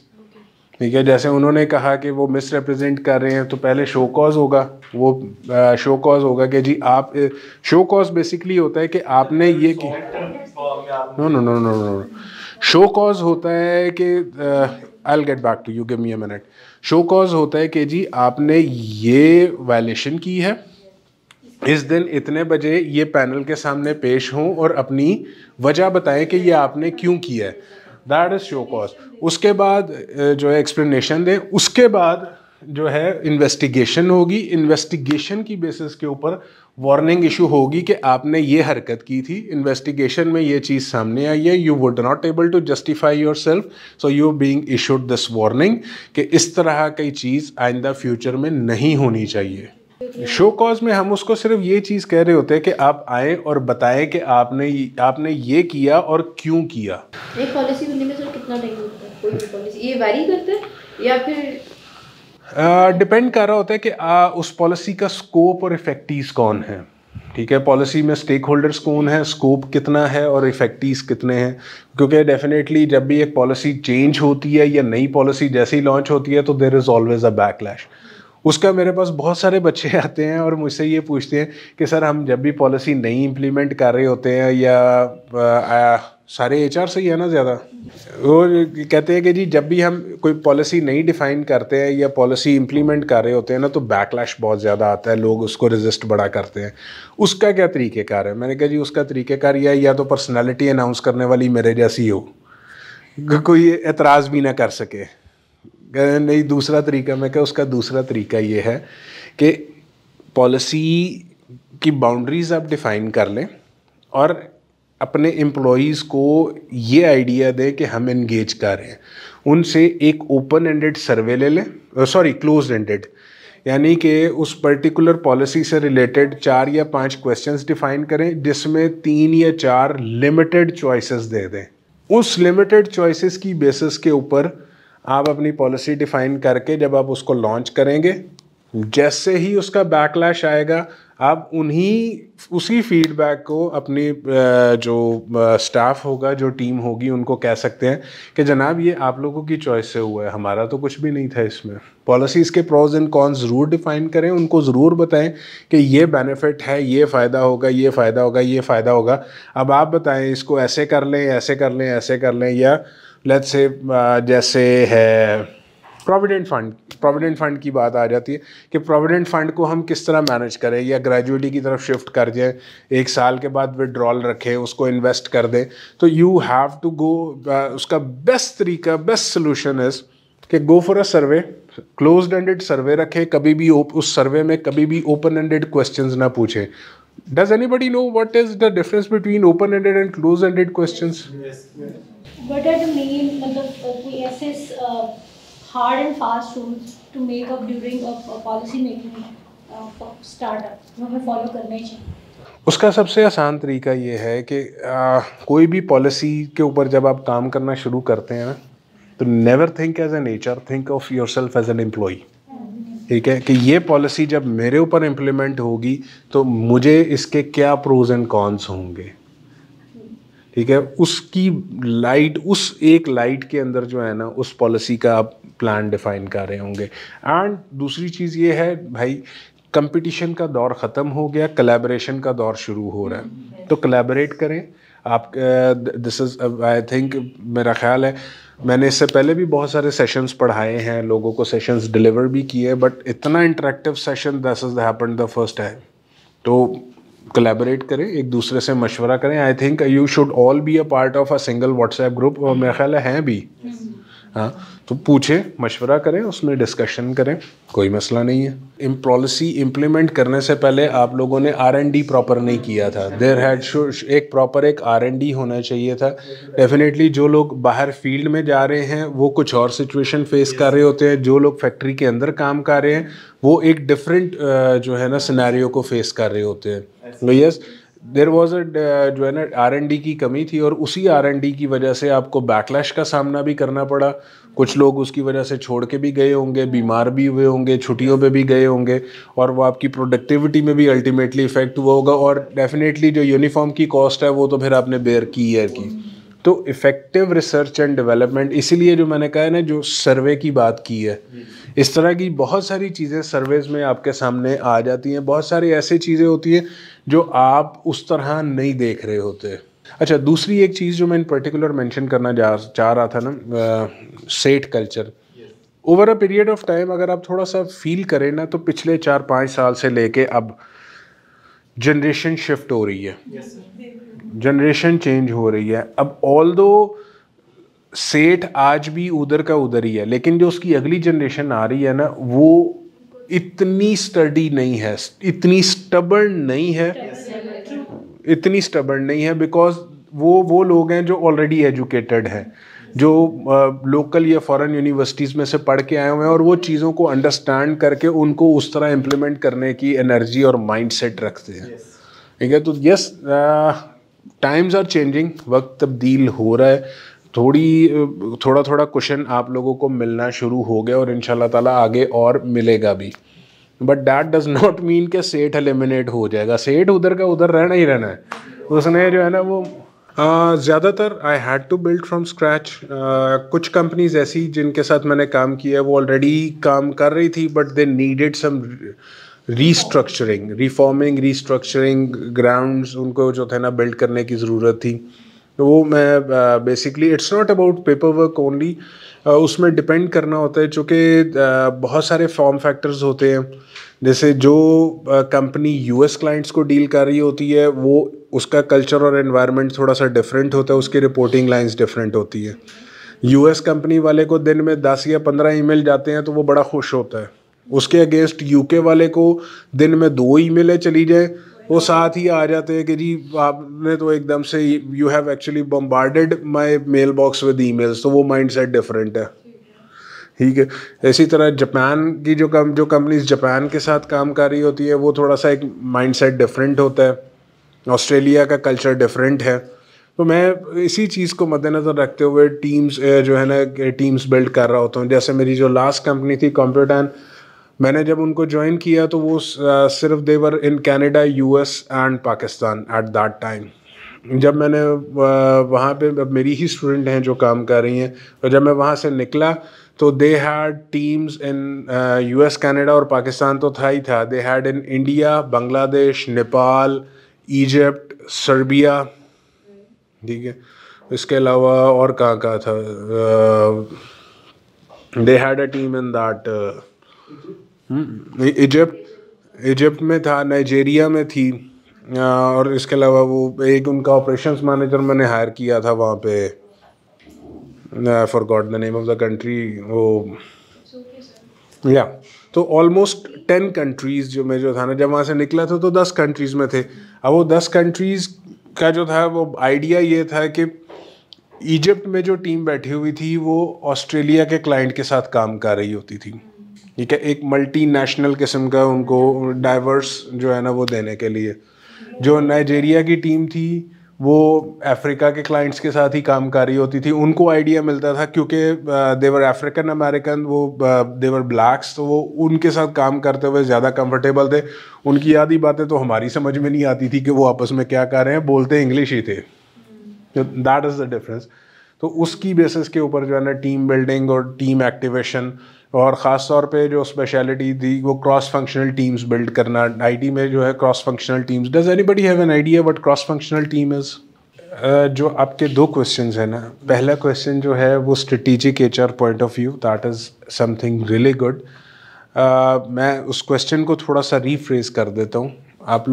ठीक है। जैसे उन्होंने कहा कि वो मिस रिप्रेजेंट कर रहे हैं तो पहले शो कॉज होगा, वो शो कॉज होगा कि जी आप शो कॉज बेसिकली होता है कि आपने ये कि नो शो कॉज होता है कि I will get back to you, give me a minute. Show cause होता है कि जी आपने ये वायलेशन की है, इस दिन इतने बजे ये पैनल के सामने पेश हों और अपनी वजह बताएं कि ये आपने क्यों किया है, दैट इज़ शो कॉज। उसके बाद जो है एक्सप्लेनेशन दें, उसके बाद जो है इन्वेस्टिगेशन होगी, इन्वेस्टिगेशन की बेसिस के ऊपर वार्निंग इशू होगी कि आपने ये हरकत की थी, इन्वेस्टिगेशन में ये चीज़ सामने आई है, you would not able to justify yourself, so you being issued this warning कि इस तरह की चीज़ आइंदा फ्यूचर में नहीं होनी चाहिए। शो कॉज में हम उसको सिर्फ ये चीज़ कह रहे होते हैं कि आप आए और बताएं कि आपने ये किया और क्यों किया।
एक पॉलिसी बनने में सर कितना टाइम लगता है? कोई भी पॉलिसी ये वैरी करता है या फिर
डिपेंड कर रहा होता है कि उस पॉलिसी का स्कोप और इफेक्टिव्स कौन है, ठीक है। पॉलिसी में स्टेक होल्डर्स कौन है, स्कोप कितना है और इफेक्टिव्स कितने हैं, क्योंकि डेफिनेटली जब भी एक पॉलिसी चेंज होती है या नई पॉलिसी जैसे ही लॉन्च होती है तो there is always a backlash. उसका मेरे पास बहुत सारे बच्चे आते हैं और मुझसे ये पूछते हैं कि सर हम जब भी पॉलिसी नहीं इम्प्लीमेंट कर रहे होते हैं या सारे एचआर से ही है ना ज़्यादा, वो कहते हैं कि जी जब भी हम कोई पॉलिसी नहीं डिफ़ाइन करते हैं या पॉलिसी इम्प्लीमेंट कर रहे होते हैं ना तो बैकलैश बहुत ज़्यादा आता है, लोग उसको रेजिस्ट बड़ा करते हैं। उसका क्या तरीक़ेकार है? मैंने कहा जी उसका तरीक़ेकार यह है, या तो पर्सनैलिटी अनाउंस करने वाली मेरे जैसी हो, कोई एतराज़ भी ना कर सके। नहीं, दूसरा तरीका, मैं क्या उसका दूसरा तरीका ये है कि पॉलिसी की बाउंड्रीज़ आप डिफ़ाइन कर लें और अपने एम्प्लॉइज़ को ये आइडिया दें कि हम एंगेज कर रहे हैं। उनसे एक ओपन एंडेड सर्वे ले लें, सॉरी क्लोज एंडेड, यानी कि उस पर्टिकुलर पॉलिसी से रिलेटेड 4 या 5 क्वेश्चंस डिफ़ाइन करें जिसमें 3 या 4 लिमिटेड चॉइसेस दे दें। उस लिमिटेड चॉइसेस की बेसिस के ऊपर आप अपनी पॉलिसी डिफ़ाइन करके जब आप उसको लॉन्च करेंगे, जैसे ही उसका बैकलैश आएगा आप उसी फीडबैक को अपनी जो स्टाफ होगा, जो टीम होगी, उनको कह सकते हैं कि जनाब ये आप लोगों की चॉइस से हुआ है, हमारा तो कुछ भी नहीं था इसमें। पॉलिसीज़ के प्रोज एंड कॉन्स ज़रूर डिफ़ाइन करें, उनको ज़रूर बताएं कि ये बेनिफिट है, ये फ़ायदा होगा, ये फ़ायदा होगा, ये फ़ायदा होगा। अब आप बताएं इसको ऐसे कर लें, ऐसे कर लें, ऐसे कर लें, या लेट्स से जैसे है प्रोविडेंट फ़ंड की बात आ जाती है कि प्रोविडेंट फ़ंड को हम किस तरह मैनेज करें, या ग्रेजुइटी की तरफ शिफ्ट कर जाएं, 1 साल के बाद विड्रॉल रखें, उसको इन्वेस्ट कर दें। तो यू हैव टू गो, उसका बेस्ट तरीका, बेस्ट सोल्यूशन इज़ कि go for a survey, closed ended survey रखें, कभी भी उस सर्वे में कभी भी ओपन एंडेड क्वेश्चंस ना पूछें। Does anybody know what is the difference between open ended and closed ended questions?
What are the main मतलब कोई ऐसे hard and fast rules to make up during a policy making startup जो हमें follow करने चाहिए?
उसका सबसे आसान तरीका ये है कि कोई भी पॉलिसी के ऊपर जब आप काम करना शुरू करते हैं ना, तो never think as an HR, think of yourself as an employee. ठीक है कि ये पॉलिसी जब मेरे ऊपर इम्प्लीमेंट होगी तो मुझे इसके क्या प्रोज एंड कॉन्स होंगे। ठीक है, उसकी लाइट, उस एक लाइट के अंदर जो है ना उस पॉलिसी का आप प्लान डिफाइन कर रहे होंगे। एंड दूसरी चीज़ ये है भाई, कंपटीशन का दौर ख़त्म हो गया, कोलैबोरेशन का दौर शुरू हो रहा है, तो कोलैबोरेट करें आप। दिस इज़ आई थिंक, मेरा ख्याल है मैंने इससे पहले भी बहुत सारे सेशंस पढ़ाए हैं, लोगों को सेशंस डिलीवर भी किए, बट इतना interactive session this is happened the first time. तो कोलैबोरेट करें, एक दूसरे से मशवरा करें। आई think you should all be a part of a single WhatsApp group, और मेरा ख्याल है भी। हाँ, तो पूछें, मशवरा करें, उसमें डिस्कशन करें, कोई मसला नहीं है। पॉलिसी इम्प्लीमेंट करने से पहले आप लोगों ने R&D प्रॉपर नहीं किया था। देयर हैड एक प्रॉपर एक R&D होना चाहिए था। डेफिनेटली जो लोग बाहर फील्ड में जा रहे हैं वो कुछ और सिचुएशन फेस कर रहे होते हैं, जो लोग फैक्ट्री के अंदर काम कर रहे हैं वो एक डिफरेंट जो है ना सिनेरियो को फेस कर रहे होते हैं। यस, देयर वॉज अ जो है ना R&D की कमी थी, और उसी R&D की वजह से आपको बैकलैश का सामना भी करना पड़ा। कुछ लोग उसकी वजह से छोड़ के भी गए होंगे, बीमार भी हुए होंगे, छुट्टियों पे भी गए होंगे, और वो आपकी प्रोडक्टिविटी में भी अल्टीमेटली इफेक्ट हुआ होगा। और डेफिनेटली जो यूनिफॉर्म की कॉस्ट है वो तो फिर आपने बेयर की ईयर की। तो इफ़ेक्टिव रिसर्च एंड डेवलपमेंट, इसीलिए जो मैंने कहा है ना, जो सर्वे की बात की है, इस तरह की बहुत सारी चीज़ें सर्वेज में आपके सामने आ जाती हैं। बहुत सारी ऐसी चीज़ें होती हैं जो आप उस तरह नहीं देख रहे होते। अच्छा, दूसरी एक चीज़ जो मैं इन पर्टिकुलर मेंशन करना चाह रहा था ना, set culture. Over a period of time अगर आप थोड़ा सा फील करें ना, तो पिछले 4-5 साल से लेके अब जनरेशन शिफ्ट हो रही है, जनरेशन चेंज हो रही है। अब ऑल्दो सेठ आज भी उधर का उधर ही है, लेकिन जो उसकी अगली जनरेशन आ रही है ना, वो इतनी स्टडी नहीं है, इतनी स्टबर्न नहीं है, इतनी स्टबर्न नहीं है, बिकॉज वो लोग हैं जो ऑलरेडी एजुकेटेड हैं, जो लोकल या फॉरेन यूनिवर्सिटीज़ में से पढ़ के आए हुए हैं, और वो चीज़ों को अंडरस्टैंड करके उनको उस तरह इम्प्लीमेंट करने की एनर्जी और माइंडसेट रखते हैं। ठीक है, तो यस, टाइम्स आर चेंजिंग, वक्त तब्दील हो रहा है, थोड़ा क्वेश्चन आप लोगों को मिलना शुरू हो गया, और इंशाल्लाह ताला आगे और मिलेगा भी। But that does not mean कि सेठ एलिमिनेट हो जाएगा। सेठ उधर का उधर रहना ही रहना है। उसने जो है ना वो ज़्यादातर I had to build from scratch. कुछ कंपनीज ऐसी जिनके साथ मैंने काम किया वो ऑलरेडी काम कर रही थी, but they needed some restructuring, reforming, restructuring grounds उनको जो थे ना बिल्ड करने की ज़रूरत थी। तो वो मैं basically it's not about paper work only, उसमें डिपेंड करना होता है चूँकि बहुत सारे फॉर्म फैक्टर्स होते हैं। जैसे जो कंपनी यूएस क्लाइंट्स को डील कर रही होती है वो उसका कल्चर और एनवायरनमेंट थोड़ा सा डिफरेंट होता है, उसकी रिपोर्टिंग लाइंस डिफरेंट होती है। यूएस कंपनी वाले को दिन में 10 या 15 ईमेल जाते हैं तो वो बड़ा खुश होता है। उसके अगेंस्ट यूके वाले को दिन में 2 ईमेलें चली जाए वो साथ ही आ जाते हैं कि जी आपने तो एकदम से you have actually bombarded my mail box with emails, तो वो माइंडसेट डिफरेंट है। ठीक है, इसी तरह जापान की जो कंपनीज जापान के साथ काम कर रही होती है वो थोड़ा सा एक माइंडसेट डिफरेंट होता है। ऑस्ट्रेलिया का कल्चर डिफरेंट है। तो मैं इसी चीज़ को मद्देनज़र रखते हुए टीम्स जो है ना टीम्स बिल्ड कर रहा होता हूँ। जैसे मेरी जो लास्ट कंपनी थी कंप्यूटन, मैंने जब उनको ज्वाइन किया तो वो सिर्फ there in Canada, US and Pakistan at that time. जब मैंने वहाँ पे मेरी ही स्टूडेंट हैं जो काम कर रही हैं, तो जब मैं वहाँ से निकला तो they had teams in US, Canada और पाकिस्तान तो था ही था। They had in India, Bangladesh, Nepal, Egypt, Serbia. ठीक है, इसके अलावा और कहाँ था, they had a team in that Egypt में था, नाइजीरिया में थी, और इसके अलावा वो एक उनका ऑपरेशंस मैनेजर मैंने हायर किया था वहाँ पे, I forgot the name of the country वो या। तो ऑलमोस्ट 10 कंट्रीज़ जो था ना, जब वहाँ से निकला था तो 10 कंट्रीज़ में थे। अब वो 10 कंट्रीज़ का जो था वो आइडिया ये था कि इजिप्ट में जो टीम बैठी हुई थी वो ऑस्ट्रेलिया के क्लाइंट के साथ काम कर रही होती थी। ठीक है, एक मल्टी नेशनल किस्म का उनको डाइवर्स जो है ना वो देने के लिए। जो नाइजीरिया की टीम थी वो अफ्रीका के क्लाइंट्स के साथ ही काम कर रही होती थी। उनको आइडिया मिलता था क्योंकि देवर अफ्रीकन अमेरिकन, वो देवर ब्लैक्स, तो वो उनके साथ काम करते हुए ज़्यादा कंफर्टेबल थे। उनकी आधी बातें तो हमारी समझ में नहीं आती थी कि वो आपस में क्या कर रहे हैं, बोलते इंग्लिश ही थे। That is the difference. तो उसकी बेसिस के ऊपर जो है ना टीम बिल्डिंग और टीम एक्टिवेशन, और ख़ास तौर पे जो स्पेशलिटी थी वो क्रॉस फंक्शनल टीम्स बिल्ड करना। आईटी में जो है cross functional teams, does anybody have an idea what cross functional team is? जो आपके 2 क्वेश्चंस हैं ना, पहला क्वेश्चन जो है वो strategic HR point of view, that is something really good. मैं उस क्वेश्चन को थोड़ा सा रीफ्रेज कर देता हूँ। आप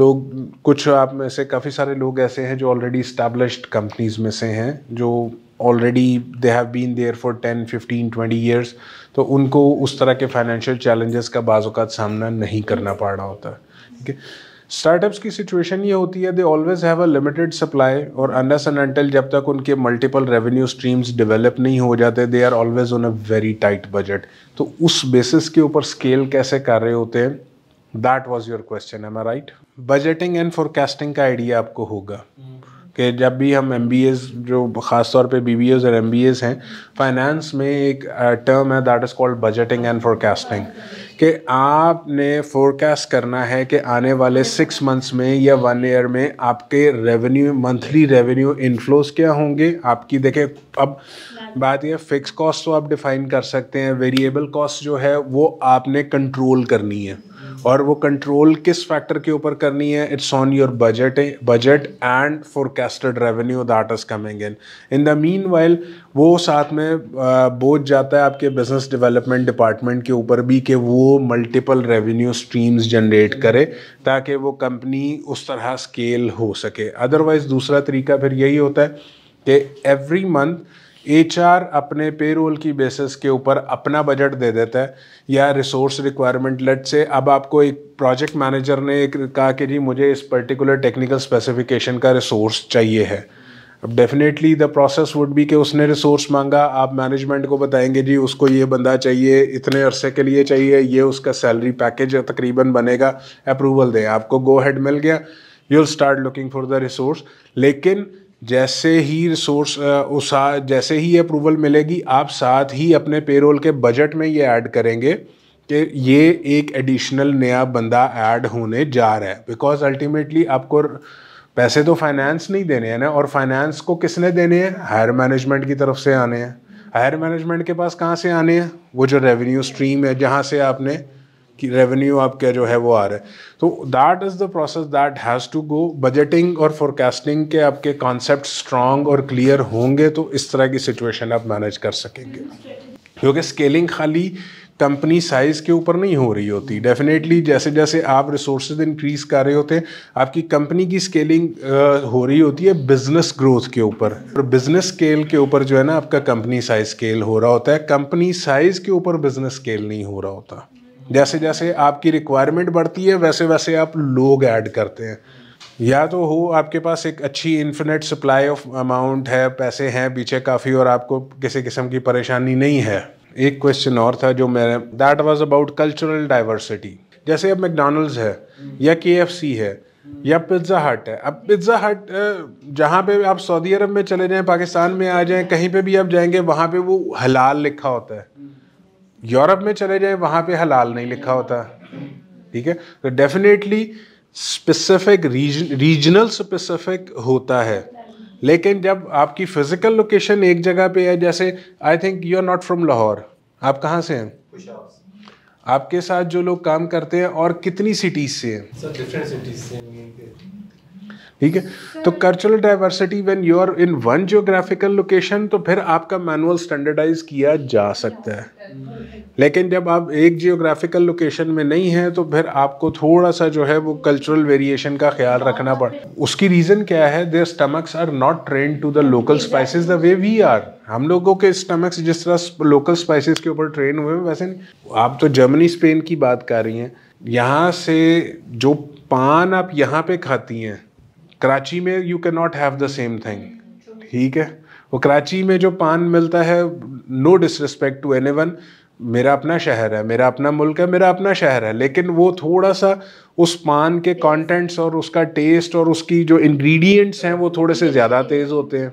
में से काफ़ी सारे लोग ऐसे हैं जो ऑलरेडी इस्टेब्लिश्ड कंपनीज में से हैं, जो already they have been there for 10, 15, 20 years, तो उनको उस तरह के फाइनेंशियल चैलेंजेस का बाज़-औक़ात सामना नहीं करना पड़ रहा होता है। ठीक है, स्टार्टअप्स की सिचुएशन ये होती है, they always have a limited supply, और अनलेस एंड अनटिल जब तक उनके मल्टीपल रेवेन्यू स्ट्रीम्स डेवलप नहीं हो जाते, they are always on a very tight budget. तो उस बेसिस के ऊपर स्केल कैसे कर रहे होते हैं, that was your question, am I right? Budgeting and forecasting का आइडिया आपको होगा कि जब भी हम MBAs, जो ख़ास तौर पे BBAs और MBAs हैं, फाइनेंस में एक टर्म है that is called budgeting and forecasting, कि आपने फोरकास्ट करना है कि आने वाले 6 मंथ्स में या 1 ईयर में आपके रेवेन्यू, मंथली रेवेन्यू इनफ्लोज क्या होंगे। आपकी देखें, अब बात यह फिक्स कॉस्ट तो आप डिफाइन कर सकते हैं, वेरिएबल कॉस्ट जो है वो आपने कंट्रोल करनी है, और वो कंट्रोल किस फैक्टर के ऊपर करनी है, it's on your budget and forecasted revenue that is coming in the meanwhile. वो साथ में बोझ जाता है आपके बिजनेस डेवलपमेंट डिपार्टमेंट के ऊपर भी कि वो मल्टीपल रेवेन्यू स्ट्रीम्स जनरेट करे ताकि वो कंपनी उस तरह स्केल हो सके। अदरवाइज दूसरा तरीका फिर यही होता है कि एवरी मंथ HR अपने पेरोल की बेसिस के ऊपर अपना बजट दे देता है या रिसोर्स रिक्वायरमेंट। लेट से अब आपको एक प्रोजेक्ट मैनेजर ने कहा कि जी मुझे इस पर्टिकुलर टेक्निकल स्पेसिफिकेशन का रिसोर्स चाहिए है। अब definitely the process would be कि उसने रिसोर्स मांगा, आप मैनेजमेंट को बताएंगे जी उसको ये बंदा चाहिए, इतने अरसे के लिए चाहिए, ये उसका सैलरी पैकेज तकरीबन बनेगा, अप्रूवल दें, आपको गो हेड मिल गया, you will start looking for the resource. लेकिन जैसे ही जैसे ही अप्रूवल मिलेगी, आप साथ ही अपने पेरोल के बजट में ये ऐड करेंगे कि ये एक एडिशनल नया बंदा ऐड होने जा रहा है, बिकॉज अल्टीमेटली आपको पैसे तो फाइनेंस नहीं देने हैं ना, और फाइनेंस को किसने देने हैं? हायर मैनेजमेंट की तरफ से आने हैं। हायर मैनेजमेंट के पास कहाँ से आने हैं? वो जो रेवेन्यू स्ट्रीम है जहाँ से आपने कि रेवेन्यू आपका जो है वो आ रहा है। तो that is the process that has to go. Budgeting और फोरकास्टिंग के आपके कॉन्सेप्ट स्ट्रॉन्ग और क्लियर होंगे तो इस तरह की सिचुएशन आप मैनेज कर सकेंगे, क्योंकि स्केलिंग खाली कंपनी साइज़ के ऊपर नहीं हो रही होती। डेफिनेटली जैसे जैसे आप रिसोर्सेज इंक्रीज कर रहे होते हैं, आपकी कंपनी की स्केलिंग हो रही होती है बिजनेस ग्रोथ के ऊपर। और बिजनेस स्केल के ऊपर जो है ना आपका कंपनी साइज स्केल हो रहा होता है, कंपनी साइज के ऊपर बिजनेस स्केल नहीं हो रहा होता। जैसे जैसे आपकी रिक्वायरमेंट बढ़ती है वैसे वैसे आप लोग ऐड करते हैं। या तो हो आपके पास एक अच्छी इन्फिनिट सप्लाई ऑफ अमाउंट है, पैसे हैं पीछे काफ़ी, और आपको किसी किस्म की परेशानी नहीं है। एक क्वेश्चन और था जो मैंने, that was about cultural diversity. जैसे अब मैकडॉनल्ड्स है या KFC है या पिज़्ज़ा हट है। अब पिज़्ज़ा हट जहाँ पे आप सऊदी अरब में चले जाएं, पाकिस्तान में आ जाएं, कहीं पे भी आप जाएंगे वहाँ पे वो हलाल लिखा होता है। यूरोप में चले जाएं वहाँ पे हलाल नहीं लिखा होता, ठीक है। तो डेफिनेटली स्पेसिफिक रीजनल स्पेसिफिक होता है, लेकिन जब आपकी फिजिकल लोकेशन एक जगह पे है, जैसे I think you are not from Lahore, आप कहाँ से हैं? आपके साथ जो लोग काम करते हैं और कितनी सिटीज से हैं?
सब डिफरेंट सिटीज से,
ठीक है। तो cultural diversity when you are in one geographical location तो फिर आपका मैनुअल स्टैंडर्डाइज किया जा सकता है, लेकिन जब आप एक जियोग्राफिकल लोकेशन में नहीं है तो फिर आपको थोड़ा सा जो है वो कल्चरल वेरिएशन का ख्याल रखना पड़ता है। उसकी रीज़न क्या है? Their stomachs are not trained to the local spices the way we are. हम लोगों के स्टमक्स जिस तरह लोकल स्पाइसेस के ऊपर ट्रेन हुए हैं वैसे नहीं। आप तो जर्मनी स्पेन की बात कर रही हैं, यहाँ से जो पान आप यहाँ पे खाती हैं कराची में you can not have the same thing, ठीक है। वो कराची में जो पान मिलता है, नो डिसरिस्पेक्ट टू एनीवन, मेरा अपना शहर है, मेरा अपना मुल्क है, मेरा अपना शहर है, लेकिन वो थोड़ा सा उस पान के कंटेंट्स और उसका टेस्ट और उसकी जो इंग्रेडिएंट्स हैं वो थोड़े से ज़्यादा तेज़ होते हैं,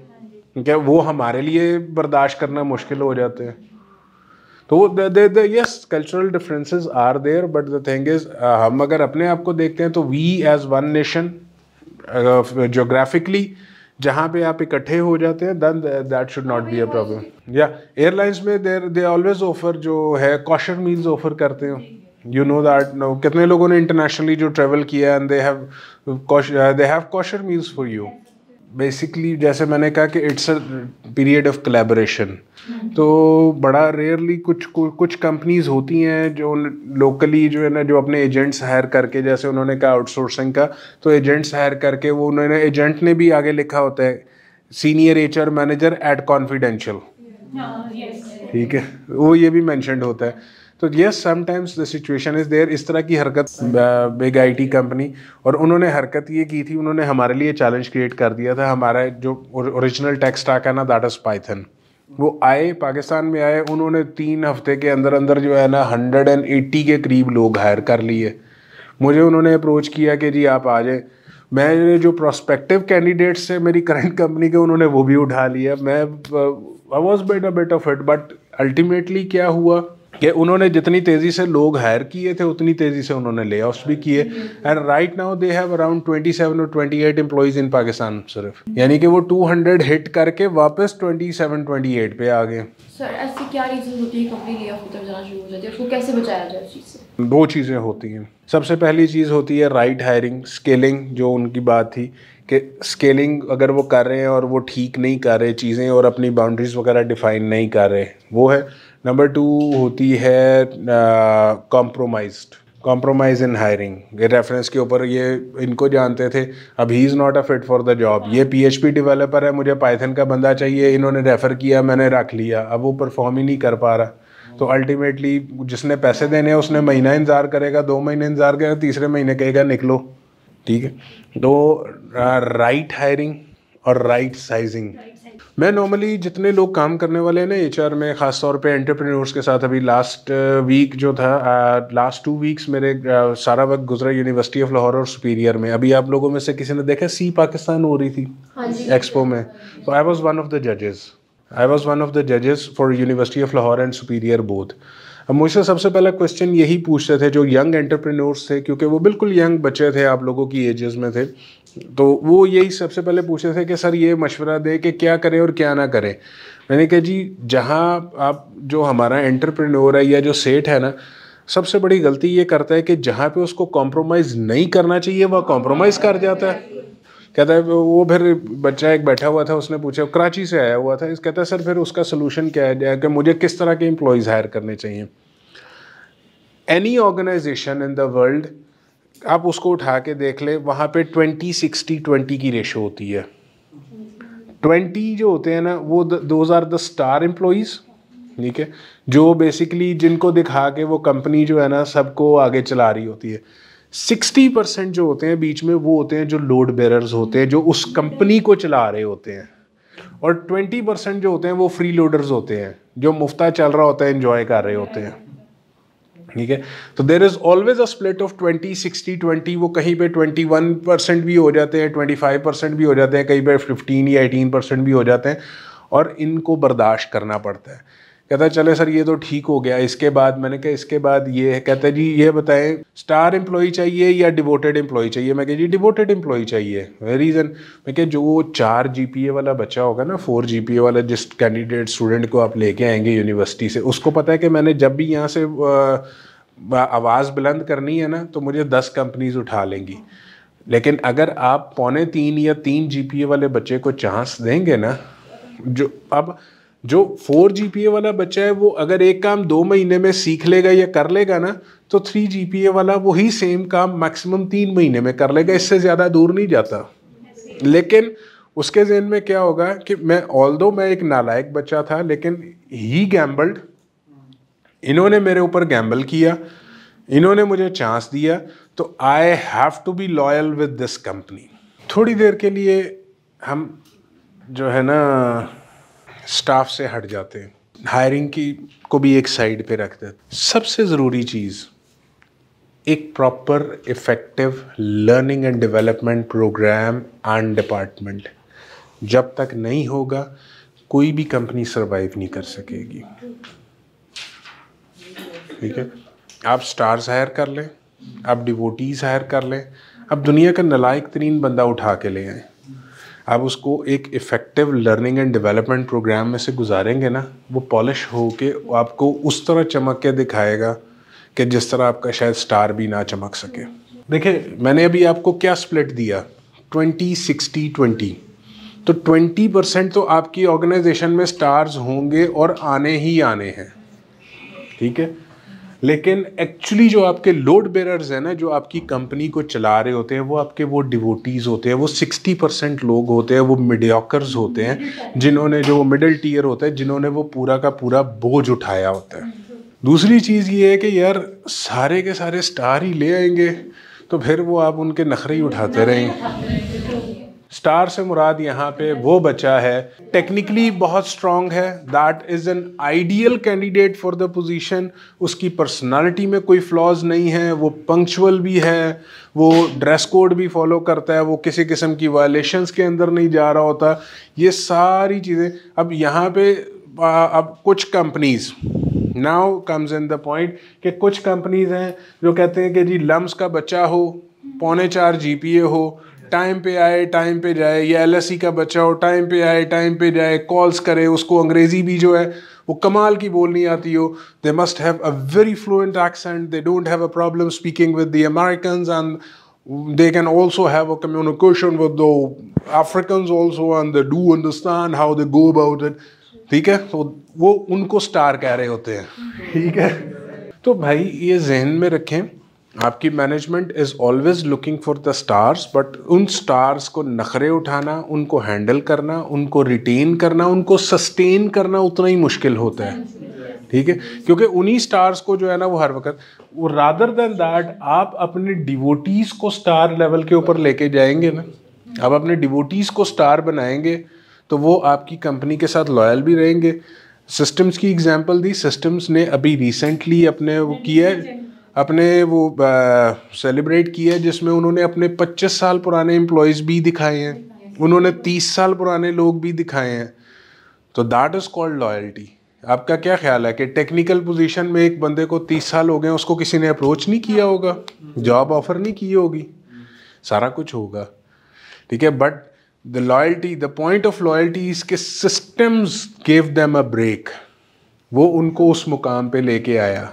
ठीक है। वो हमारे लिए बर्दाश्त करना मुश्किल हो जाते हैं। तो yes cultural differences are there, but the thing is हम अगर अपने आप को देखते हैं तो we as one nation geographically जहाँ पे आप इकट्ठे हो जाते हैं then that should not be a problem। या एयरलाइंस में they always offer जो है कॉशर मील्स ऑफर करते हैं, you know that। कितने लोगों ने इंटरनेशनली जो ट्रेवल किया and they have kosher meals for you। Basically जैसे मैंने कहा कि it's a period of collaboration. तो बड़ा रेयरली कुछ कंपनीज होती हैं जो लोकली जो है ना जो अपने एजेंट्स हायर करके, जैसे उन्होंने कहा आउटसोर्सिंग का, तो एजेंट्स हायर करके वो उन्होंने एजेंट ने भी आगे लिखा होता है senior HR manager at confidential, ठीक है, वो ये भी मेंशन्ड होता है। तो yes sometimes the situation is there. इस तरह की हरकत बिग IT कंपनी, और उन्होंने हरकत ये की थी, उन्होंने हमारे लिए चैलेंज क्रिएट कर दिया था। हमारा जो ओरिजिनल टेक स्टैक है ना दैट इज़ पाइथन, वो आए पाकिस्तान में आए, उन्होंने 3 हफ्ते के अंदर अंदर जो है ना 180 के करीब लोग हायर कर लिए। मुझे उन्होंने अप्रोच किया कि जी आप आ जाए। मैंने जो प्रोस्पेक्टिव कैंडिडेट्स थे मेरी करंट कंपनी के, उन्होंने वो भी उठा लिया। मैं I was bit of it, but ultimately क्या हुआ कि उन्होंने जितनी तेज़ी से लोग हायर किए थे उतनी तेज़ी से उन्होंने ले ऑफ्स भी किए। And right now they have around 27 और 28 एम्प्लॉइज इन पाकिस्तान सिर्फ, यानी कि वो 200 हिट करके वापस 27-28 पे आ गए।
सर ऐसी क्या रीजन होती है कंपनी ले ऑफ जाना शुरू हो जाती है, उसको कैसे बचाया जाए उस चीज़ से?
2 चीज़ें होती हैं। सबसे पहली चीज़ होती है राइट हायरिंग, स्केलिंग, जो उनकी बात थी कि स्केलिंग अगर वो कर रहे हैं और वो ठीक नहीं कर रहे चीज़ें और अपनी बाउंड्रीज वगैरह डिफाइन नहीं कर रहे, वो है। नंबर 2 होती है कॉम्प्रोमाइज़ इन हायरिंग। ये रेफरेंस के ऊपर ये इनको जानते थे, अब he is not a fit for the job. ये PHP डेवलपर है, मुझे पाइथन का बंदा चाहिए, इन्होंने रेफ़र किया, मैंने रख लिया, अब वो परफॉर्म ही नहीं कर पा रहा। तो अल्टीमेटली जिसने पैसे देने हैं उसने महीना इंतज़ार करेगा, 2 महीने इंतज़ार करेगा, तीसरे महीने कहेगा निकलो, ठीक है। तो राइट हायरिंग और राइट साइजिंग। मैं नॉर्मली जितने लोग काम करने वाले हैं ना HR में, ख़ास तौर पे एंटरप्रेन्योर्स के साथ, अभी लास्ट वीक जो था, लास्ट 2 वीक्स मेरे सारा वक्त गुजरा यूनिवर्सिटी ऑफ लाहौर और सुपीरियर में। अभी आप लोगों में से किसी ने देखा सी पाकिस्तान हो रही थी एक्सपो में, तो I was one of the जजेस for university of Lahore and Superior both. अब मुझसे सबसे पहला क्वेश्चन यही पूछते थे जो यंग एंटरप्रेन्योर्स थे, क्योंकि वो बिल्कुल यंग बच्चे थे, आप लोगों की एजेस में थे, तो वो यही सबसे पहले पूछते थे कि सर ये मशवरा दे कि क्या करें और क्या ना करें। मैंने कहा जी जहाँ आप जो हमारा एंटरप्रेन्योर है या जो सेठ है ना, सबसे बड़ी गलती ये करता है कि जहाँ पे उसको कॉम्प्रोमाइज़ नहीं करना चाहिए वह कॉम्प्रोमाइज़ कर जाता है। कहता है वो फिर बच्चा एक बैठा हुआ था, उसने पूछा, कराची से आया हुआ था, इस कहता है सर फिर उसका सोल्यूशन क्या है कि मुझे किस तरह के एम्प्लॉयज़ हायर करने चाहिए। Any organization in the world आप उसको उठा के देख ले, वहाँ पे 20-60-20 की रेशो होती है। 20 जो होते हैं ना वो those are the star employees, ठीक है, जो बेसिकली जिनको दिखा के वो कंपनी जो है ना सबको आगे चला रही होती है। 60% जो होते हैं बीच में वो होते हैं जो लोड बेरर्स होते हैं, जो उस कंपनी को चला रहे होते हैं, और 20% जो होते हैं वो फ्री लोडर्स होते हैं, जो मुफ्ता चल रहा होता है, एंजॉय कर रहे होते हैं, ठीक है। तो there is always a split of 20-60-20। वो कहीं पे 21% भी हो जाते हैं, 25% भी हो जाते हैं, कहीं पे 15 या 18% भी हो जाते हैं, और इनको बर्दाश्त करना पड़ता है। कहता है चले सर ये तो ठीक हो गया, इसके बाद मैंने कहा इसके बाद ये है। कहता है जी ये बताएं स्टार एम्प्लॉय चाहिए या डिवोटेड एम्प्लॉय चाहिए। मैं कहा जी डिवोटेड एम्प्लॉय चाहिए। रीज़न, मैं कहा जो 4 GPA वाला बच्चा होगा ना, 4 GPA वाला जिस कैंडिडेट स्टूडेंट को आप लेके आएंगे यूनिवर्सिटी से, उसको पता है कि मैंने जब भी यहाँ से आवाज़ बुलंद करनी है ना तो मुझे 10 कंपनीज उठा लेंगी। लेकिन अगर आप 2.25 या 3 GPA वाले बच्चे को चांस देंगे ना, जो 4 GPA वाला बच्चा है वो अगर एक काम 2 महीने में सीख लेगा या कर लेगा ना, तो 3 GPA वाला वही सेम काम मैक्सिमम 3 महीने में कर लेगा, इससे ज़्यादा दूर नहीं जाता। लेकिन उसके ज़हन में क्या होगा कि मैं एक नालायक बच्चा था, लेकिन ही गैम्बल्ड, इन्होंने मेरे ऊपर गैम्बल किया, इन्होंने मुझे चांस दिया, तो I have to be loyal with this company. थोड़ी देर के लिए हम जो है ना स्टाफ से हट जाते हैं, हायरिंग की को भी एक साइड पे रखते हैं। सबसे ज़रूरी चीज़ एक proper effective learning and development program and department जब तक नहीं होगा कोई भी कंपनी सरवाइव नहीं कर सकेगी, ठीक है। आप स्टार्स हायर कर लें, आप डिवोटीज़ हायर कर लें, आप दुनिया का नालायक तरीन बंदा उठा के ले आएँ, आप उसको एक effective learning and development programme में से गुजारेंगे ना, वो पॉलिश हो के आपको उस तरह चमक के दिखाएगा कि जिस तरह आपका शायद स्टार भी ना चमक सके। देखिए मैंने अभी आपको क्या स्प्लिट दिया, 20-60-20। तो 20% तो आपकी ऑर्गेनाइजेशन में स्टार्स होंगे और आने ही आने हैं, ठीक है। लेकिन एक्चुअली जो आपके लोड बेरर्स हैं ना, जो आपकी कंपनी को चला रहे होते हैं, वो आपके वो डिवोटीज़ होते हैं, वो 60% लोग होते हैं, वो मीडियोकर्स होते हैं, जिन्होंने जो मिडिल टीयर होता है, जिन्होंने वो पूरा का पूरा बोझ उठाया होता है। दूसरी चीज़ ये है कि यार सारे के सारे स्टार ही ले आएंगे तो फिर वो आप उनके नखरे ही उठाते रहेंगे। स्टार से मुराद यहाँ पे वो बच्चा है टेक्निकली बहुत स्ट्रॉन्ग है, that is an ideal candidate for the position. उसकी पर्सनालिटी में कोई फ्लॉज नहीं है, वो पंक्चुअल भी है, वो ड्रेस कोड भी फॉलो करता है, वो किसी किस्म की वायलेशंस के अंदर नहीं जा रहा होता, ये सारी चीज़ें। अब यहाँ पे अब कुछ companies, now comes in the point कि कुछ कंपनीज हैं जो कहते हैं कि जी लम्स का बच्चा हो, 4.25 GPA हो, टाइम पे आए टाइम पे जाए, या LSE का बच्चा हो, टाइम पे आए टाइम पे जाए, कॉल्स करे, उसको अंग्रेज़ी भी जो है वो कमाल की बोलनी आती हो, they must have a very fluent accent, they don't have a problem speaking with the Americans, and they can also have a communication with the Africans also, and they do understand how they go about it, ठीक है। तो वो उनको star कह रहे होते हैं, ठीक है। तो भाई ये जहन में रखें, आपकी management is always looking for the stars, but उन स्टार्स को नखरे उठाना, उनको हैंडल करना, उनको रिटेन करना, उनको सस्टेन करना उतना ही मुश्किल होता है, ठीक है। क्योंकि उन्हीं स्टार्स को जो है ना वो हर वक्त, वो रादर देन दैट आप अपने डिवोटीज़ को स्टार लेवल के ऊपर लेके जाएंगे ना, आप अपने डिवोटीज़ को स्टार बनाएंगे तो वो आपकी कंपनी के साथ लॉयल भी रहेंगे। सिस्टम्स की एग्जांपल दी, सिस्टम्स ने अभी रिसेंटली अपने वो किया है, अपने वो सेलिब्रेट किया है, जिसमें उन्होंने अपने 25 साल पुराने एम्प्लॉयज़ भी दिखाए हैं, उन्होंने 30 साल पुराने लोग भी दिखाए हैं। तो दैट इज़ कॉल्ड लॉयल्टी। आपका क्या ख्याल है कि टेक्निकल पोजीशन में एक बंदे को 30 साल हो गए, उसको किसी ने अप्रोच नहीं किया होगा, जॉब ऑफर नहीं की होगी, सारा कुछ होगा, ठीक है। But the loyalty, the point of loyalty is के systems give them a break, वो उनको उस मुकाम पे लेके आया,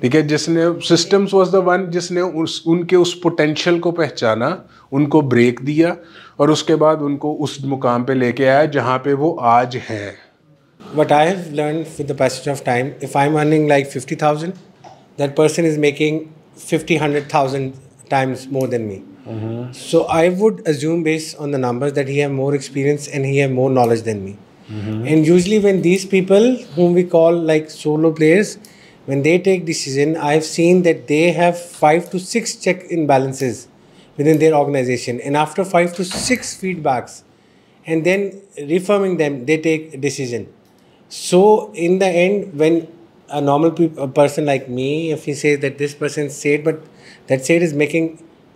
ठीक है। जिसने सिस्टम्स वाज द वन जिसने उनके उस पोटेंशियल को पहचाना, उनको ब्रेक दिया और उसके बाद उनको उस मुकाम पे लेके आया जहाँ पे वो आज हैं।
What I have learned with the passage of time, if I'm earning like 50,000, that person is making 50, 100,000 times more than me. So I would assume based on the numbers that he have more experience and he have more knowledge than me. And usually when these people whom we call like solo players, when they take decision, I've seen that they have 5 to 6 check in balances within their organization, and after 5 to 6 feedbacks and then reforming them, they take a decision. So in the end, when a normal a person like me, if he says that this person said, but that said is making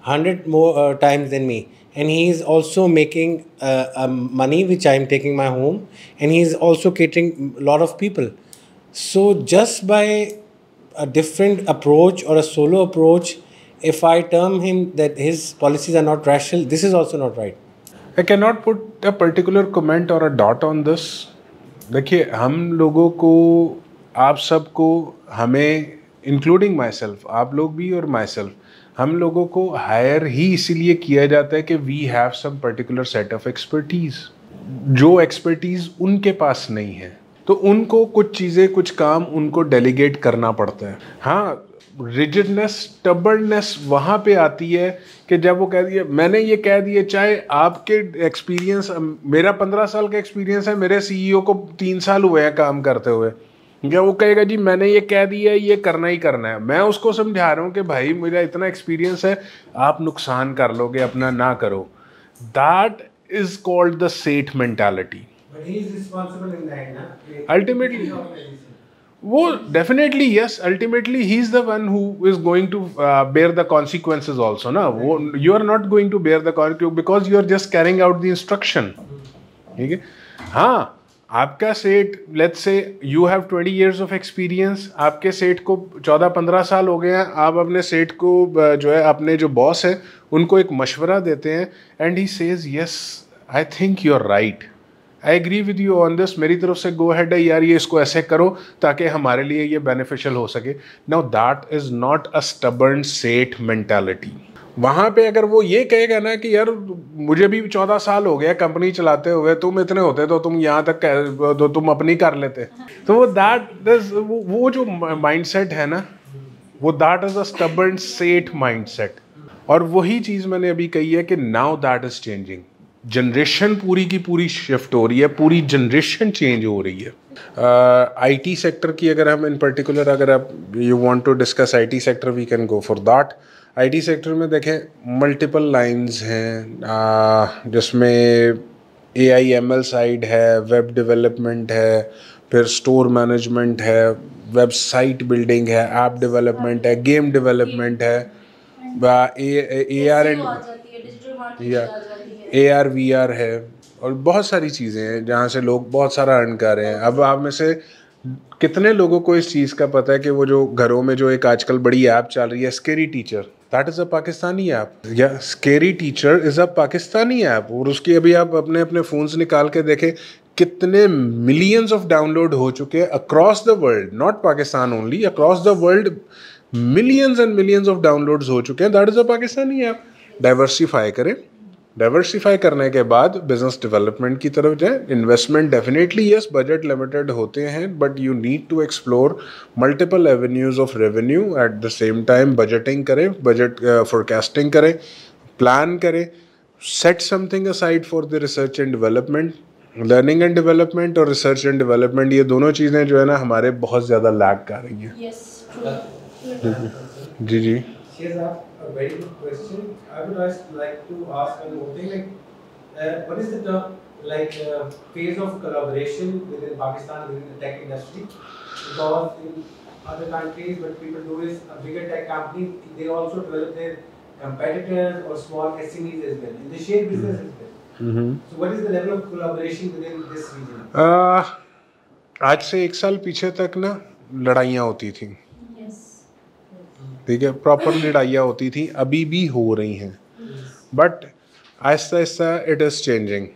100 more times than me, and he is also making money which I am taking my home, and he is also catering a lot of people. So just by a different approach or a solo approach, if I term him that his policies are not rational, this is also not right.
I cannot put a particular comment or a dot on this. देखिए, हम लोगों को, आप सबको, हमें including my self, आप लोग भी और माई सेल्फ, हम लोगों को हायर ही इसीलिए किया जाता है कि we have some particular set of expertise, जो एक्सपर्टीज़ उनके पास नहीं है, तो उनको कुछ चीज़ें, कुछ काम उनको डेलीगेट करना पड़ता है। हाँ, रिजिडनेस, स्टबर्ननेस वहाँ पे आती है कि जब वो कह दिए, मैंने ये कह दिए, चाहे आपके एक्सपीरियंस, मेरा 15 साल का एक्सपीरियंस है, मेरे सीईओ को 3 साल हुए हैं काम करते हुए, क्या वो कहेगा जी मैंने ये कह दिया है, ये करना ही करना है। मैं उसको समझा रहा हूँ कि भाई मेरा इतना एक्सपीरियंस है, आप नुकसान कर लोगे अपना, ना करो। That is called the seth mentality. Ultimately वो definitely yes, ultimately he is the one who is going to bear the consequences also ना। वो you are not going to bear the consequence because you are just carrying out the instruction, ठीक है। हाँ, आपका सेठ, let's say you have 20 years of experience, आपके सेठ को 14-15 साल हो गए हैं, आप अपने सेठ को जो है, अपने जो बॉस है उनको एक मशवरा देते हैं, and he says yes I think you are right, I agree with you on this, मेरी तरफ से गो हेड है यार, ये इसको ऐसे करो ताकि हमारे लिए ये बेनिफिशियल हो सके। Now that is not a stubborn सेठ मेंटालिटी। वहाँ पे अगर वो ये कहेगा ना कि यार मुझे भी 14 साल हो गया कंपनी चलाते हुए, तुम इतने होते तो तुम यहाँ तक तो तुम अपनी कर लेते, तो वो दैट इज, वो जो माइंडसेट है ना, वो दैट इज अ स्टबर्न सेठ माइंडसेट। और वही चीज़ मैंने अभी कही है कि now that is changing. Generation पूरी की पूरी शिफ्ट हो रही है, पूरी जनरेशन चेंज हो रही है। आईटी सेक्टर की अगर हम इन पर्टिकुलर, अगर आप you want to discuss IT sector, we can go for that. IT sector में देखें मल्टीपल लाइंस हैं, जिसमें AIML साइड है, वेब डेवलपमेंट है, फिर स्टोर मैनेजमेंट है, वेबसाइट बिल्डिंग है, ऐप डेवलपमेंट है, गेम डेवलपमेंट है, AR/VR है, और बहुत सारी चीज़ें हैं जहाँ से लोग बहुत सारा अर्न कर रहे हैं। अब आप में से कितने लोगों को इस चीज़ का पता है कि वो जो घरों में जो एक आजकल बड़ी ऐप चल रही है, scary teacher, that is a Pakistani app, या scary teacher is a Pakistani app, और उसकी अभी आप अपने अपने फ़ोन्स निकाल के देखें कितने मिलियंस ऑफ डाउनलोड हो चुके हैं across the world, not Pakistan only, across the world millions and millions of downloads हो चुके हैं। That is a Pakistani app. Diversify करें, डाइवर्सिफाई करने के बाद बिजनेस डेवलपमेंट की तरफ जाएं। Investment definitely yes, budget limited होते हैं, but you need to explore multiple avenues of revenue at the same time. Budgeting करें, बजट फोरकास्टिंग करें, प्लान करें, set something aside for the research and development. Learning and development और research and development, ये दोनों चीज़ें जो है ना हमारे बहुत ज़्यादा लैग कर रही हैं। जी जी।
A very good question. I would like to ask one more thing. Like, what is the term, phase of collaboration within Pakistan within the tech industry? Because in other countries, what people do is a bigger tech company, they also develop their competitors or small SMEs as well. And they share business as well. So, what is the level of collaboration within this region?
आज से 1 साल पीछे तक ना लड़ाइयाँ होती थी, ठीक है, प्रॉपर लड़ाइयाँ होती थी, अभी भी हो रही हैं, but Aahista Aahista it is changing.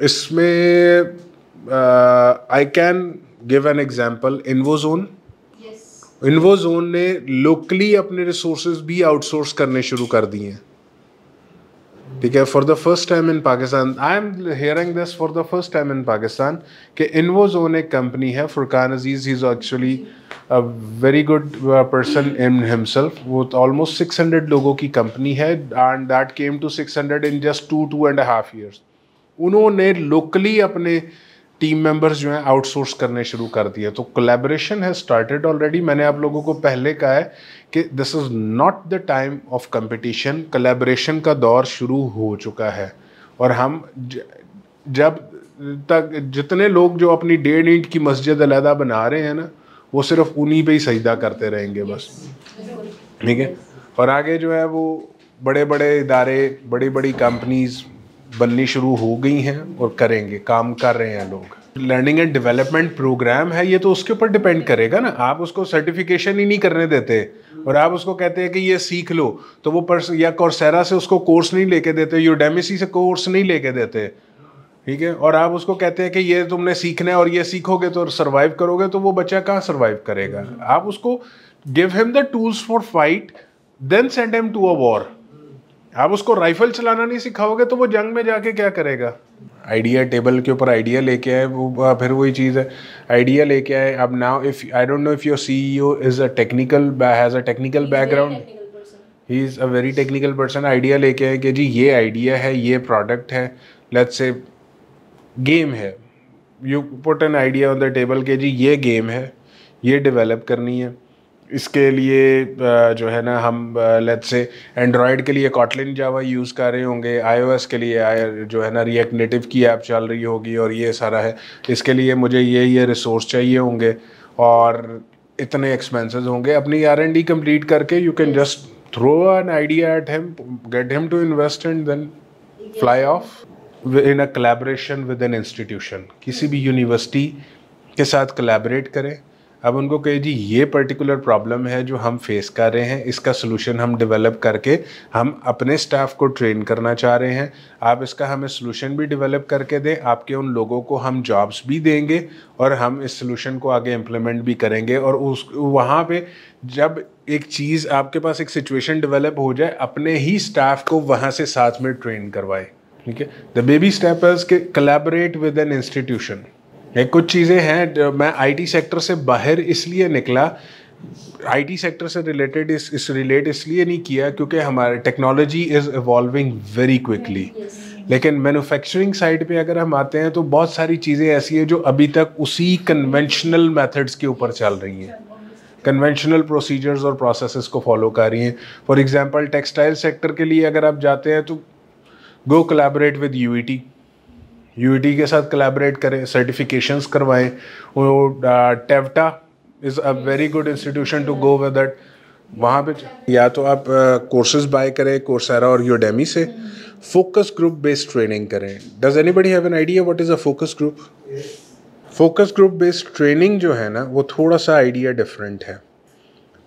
इसमें I can give an example, Invozone ने लोकली अपने रिसोर्सेज भी आउटसोर्स करने शुरू कर दिए हैं, ठीक है। For the first time in Pakistan, I am hearing this for the first time in Pakistan, कि इन्वोजोन एक कंपनी है, Furqan Aziz he is actually a very good person in himself, वो ऑलमोस्ट 600 लोगों की कंपनी है, and that came to 600 in just 2.5 years। उन्होंने locally अपने टीम मेंबर्स जो हैं आउटसोर्स करने शुरू कर दिए। तो कोलैबोरेशन हैज स्टार्टेड ऑलरेडी। मैंने आप लोगों को पहले कहा है कि this is not the time of competition, collaboration का दौर शुरू हो चुका है। और हम जब तक जितने लोग जो अपनी 1.5 ईंट की मस्जिद अलहदा बना रहे हैं ना, वो सिर्फ उन्हीं पे ही सजदा करते रहेंगे बस, ठीक है। और आगे जो है वो बड़े बड़े इदारे, बड़ी बड़ी कंपनीज बननी शुरू हो गई हैं और करेंगे, काम कर रहे हैं लोग। लर्निंग एंड डेवलपमेंट प्रोग्राम है, ये तो उसके ऊपर डिपेंड करेगा ना। आप उसको सर्टिफिकेशन ही नहीं करने देते और आप उसको कहते हैं कि ये सीख लो, तो वो या कोर्सेरा से उसको कोर्स नहीं लेके देते, यूडेमी से कोर्स नहीं लेके देते, ठीक है। और आप उसको कहते हैं कि ये तुमने सीखना है और ये सीखोगे तो सर्वाइव करोगे, तो वो बच्चा कहाँ सर्वाइव करेगा। आप उसको give him the tools for fight, then send him to a war. आप उसको राइफल चलाना नहीं सिखाओगे तो वो जंग में जाके क्या करेगा। आइडिया टेबल के ऊपर आइडिया लेके आए, वो फिर वही चीज़ है, आइडिया लेके आए। अब now if I don't know if your CEO is a technical, has a technical background, he is a very technical person. Idea लेके आए कि जी ये आइडिया है, ये प्रोडक्ट है, लेट्स से गेम है, you put an idea on the table के जी ये गेम है, ये डेवलप करनी है। इसके लिए जो है ना हम लेट्स से एंड्रॉयड के लिए कॉटलिन जावा यूज़ कर रहे होंगे, iOS के लिए जो है ना रिएक्ट नेटिव की ऐप चल रही होगी और ये सारा है। इसके लिए मुझे ये रिसोर्स चाहिए होंगे और इतने एक्सपेंसेस होंगे। अपनी R&D कंप्लीट करके you can just throw an idea at him, get him to invest and then fly off in a collaboration with an institution. किसी भी यूनिवर्सिटी के साथ कोलैबोरेट करें। अब उनको कहे जी ये पर्टिकुलर प्रॉब्लम है जो हम फेस कर रहे हैं, इसका सलूशन हम डेवलप करके हम अपने स्टाफ को ट्रेन करना चाह रहे हैं, आप इसका हमें सलूशन भी डेवलप करके दें, आपके उन लोगों को हम जॉब्स भी देंगे और हम इस सलूशन को आगे इम्प्लीमेंट भी करेंगे। और उस वहाँ पे जब एक चीज़ आपके पास एक सिचुएशन डेवलप हो जाए, अपने ही स्टाफ को वहाँ से साथ में ट्रेन करवाए, ठीक है। द बेबी स्टेप इज के कोलैबोरेट विद एन इंस्टीट्यूशन। कुछ चीज़ें हैं, मैं IT सेक्टर से बाहर इसलिए निकला, IT सेक्टर से रिलेटेड रिलेट इसलिए नहीं किया क्योंकि हमारे technology is evolving very quickly. लेकिन मैन्युफैक्चरिंग साइड पे अगर हम आते हैं तो बहुत सारी चीज़ें ऐसी हैं जो अभी तक उसी कन्वेंशनल मेथड्स के ऊपर चल रही हैं, कन्वेंशनल प्रोसीजर्स और प्रोसेसेस को फॉलो कर रही हैं। फॉर एग्जांपल टेक्सटाइल सेक्टर के लिए अगर आप जाते हैं तो गो कोलैबोरेट विद UET के साथ कोलैबोरेट करें, सर्टिफिकेशंस करवाएं। वो TEVTA is a very good institution to go with that. वहाँ पे या तो आप कोर्सेज बाय करें कोर्सेरा और यूडेमी से, फोकस ग्रुप बेस्ड ट्रेनिंग करें। Does anybody have an idea what is a focus group? Focus group based training जो है ना वो थोड़ा सा आइडिया डिफरेंट है।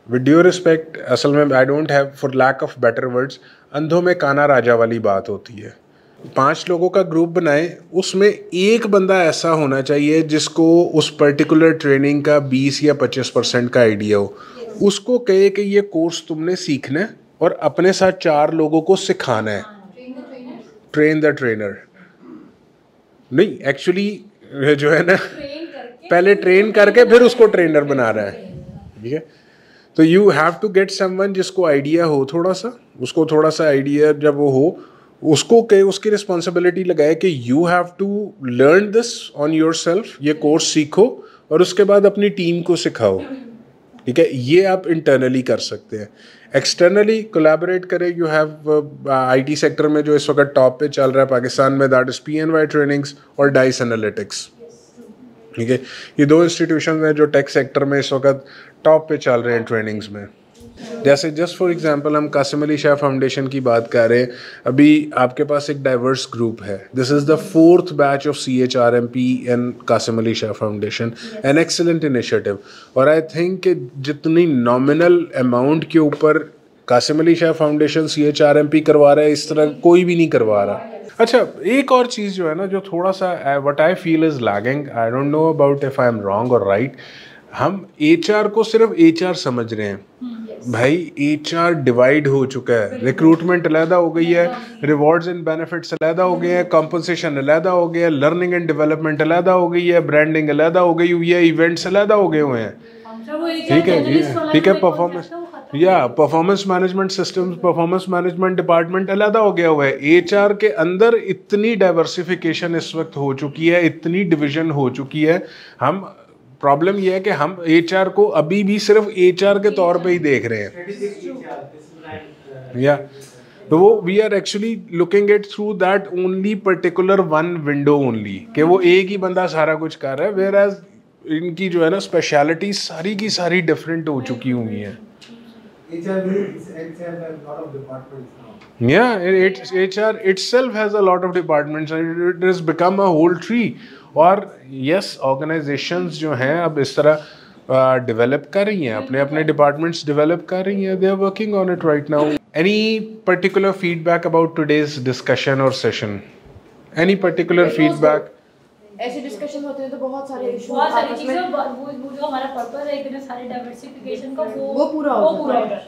विद ड्यू रिस्पेक्ट, असल में I don't have, for lack of better words, अंधों में काना राजा वाली बात होती है। 5 लोगों का ग्रुप बनाएं, उसमें एक बंदा ऐसा होना चाहिए जिसको उस पर्टिकुलर ट्रेनिंग का 20 या 25% का आइडिया हो। उसको कहे कि ये कोर्स तुमने सीखना है और अपने साथ 4 लोगों को सिखाना है। ट्रेन द ट्रेनर नहीं, एक्चुअली जो है ना पहले ट्रेन करके फिर उसको ट्रेनर बना रहा है, ठीक है। तो you have to get someone जिसको आइडिया हो थोड़ा सा, उसको थोड़ा सा आइडिया जब वो हो, उसको कहे, उसकी रिस्पॉन्सिबिलिटी लगाए कि you have to learn this on yourself, ये कोर्स सीखो और उसके बाद अपनी टीम को सिखाओ, ठीक है। ये आप इंटरनली कर सकते हैं। एक्सटर्नली कोलैबोरेट करें। यू हैव IT सेक्टर में जो इस वक्त टॉप पे चल रहा है पाकिस्तान में, दैट इज़ PNY ट्रेनिंग्स और डाइस एनालिटिक्स, ठीक है। ये 2 इंस्टीट्यूशन हैं जो टेक सेक्टर में इस वक्त टॉप पे चल रहे हैं ट्रेनिंग्स में। जैसे जस्ट फॉर एग्जांपल हम कासिम अली शाह फाउंडेशन की बात कर रहे हैं, अभी आपके पास एक डाइवर्स ग्रुप है, this is the 4th batch of CHRMP and Qasim Ali Shah foundation, an excellent initiative. और आई थिंक कि जितनी नॉमिनल अमाउंट के ऊपर कासिम अली शाह फाउंडेशन CHRMP करवा रहा है, इस तरह कोई भी नहीं करवा रहा। अच्छा, एक और चीज़ जो है ना, जो थोड़ा सा what I feel is lagging, I don't know about if I am wrong और राइट, हम HR को सिर्फ HR समझ रहे हैं। भाई HR डिवाइड हो चुका है, रिक्रूटमेंट अलहदा हो गई है, रिवॉर्ड्स एंड बेनिफिट्स अलहदा हो गए हैं, कॉम्पनसेशन अलहदा हो गया है, लर्निंग एंड डेवलपमेंट अलहदा हो गई है, ब्रांडिंग अलहदा हो गई हुई है, इवेंट्स अलहदा हो गए हुए हैं। ठीक है जी, ठीक है। Performance management systems, performance management department अलहदा हो गया हुआ है। HR के अंदर इतनी डाइवर्सिफिकेशन इस वक्त हो चुकी है, इतनी डिवीजन हो चुकी है, हम प्रॉब्लम यह है कि हम HR को अभी भी सिर्फ HR के तौर पे ही देख रहे हैं, या तो वो we are actually looking at through that only particular one window only, कि वो एक ही बंदा सारा कुछ कर रहा है, वेयर एज इनकी जो है ना स्पेशलिटी सारी की सारी डिफरेंट हो चुकी हुई हैं। HR itself has a lot of departments and it has become a whole tree। और yes, organizations जो हैं अब इस तरह डेवलप कर रही हैं, अपने अपने डिपार्टमेंट्स डेवलप कर रही हैं, they are working on it right now। Any particular feedback about today's discussion or session? Any particular feedback?
ऐसे डिस्कशन होते हैं तो बहुत सारे इशू,
बहुत सारी चीजें, वो जो हमारा पर्पस है इतने सारे डाइवर्सिफिकेशन का, वो
पूरा हो जाता है।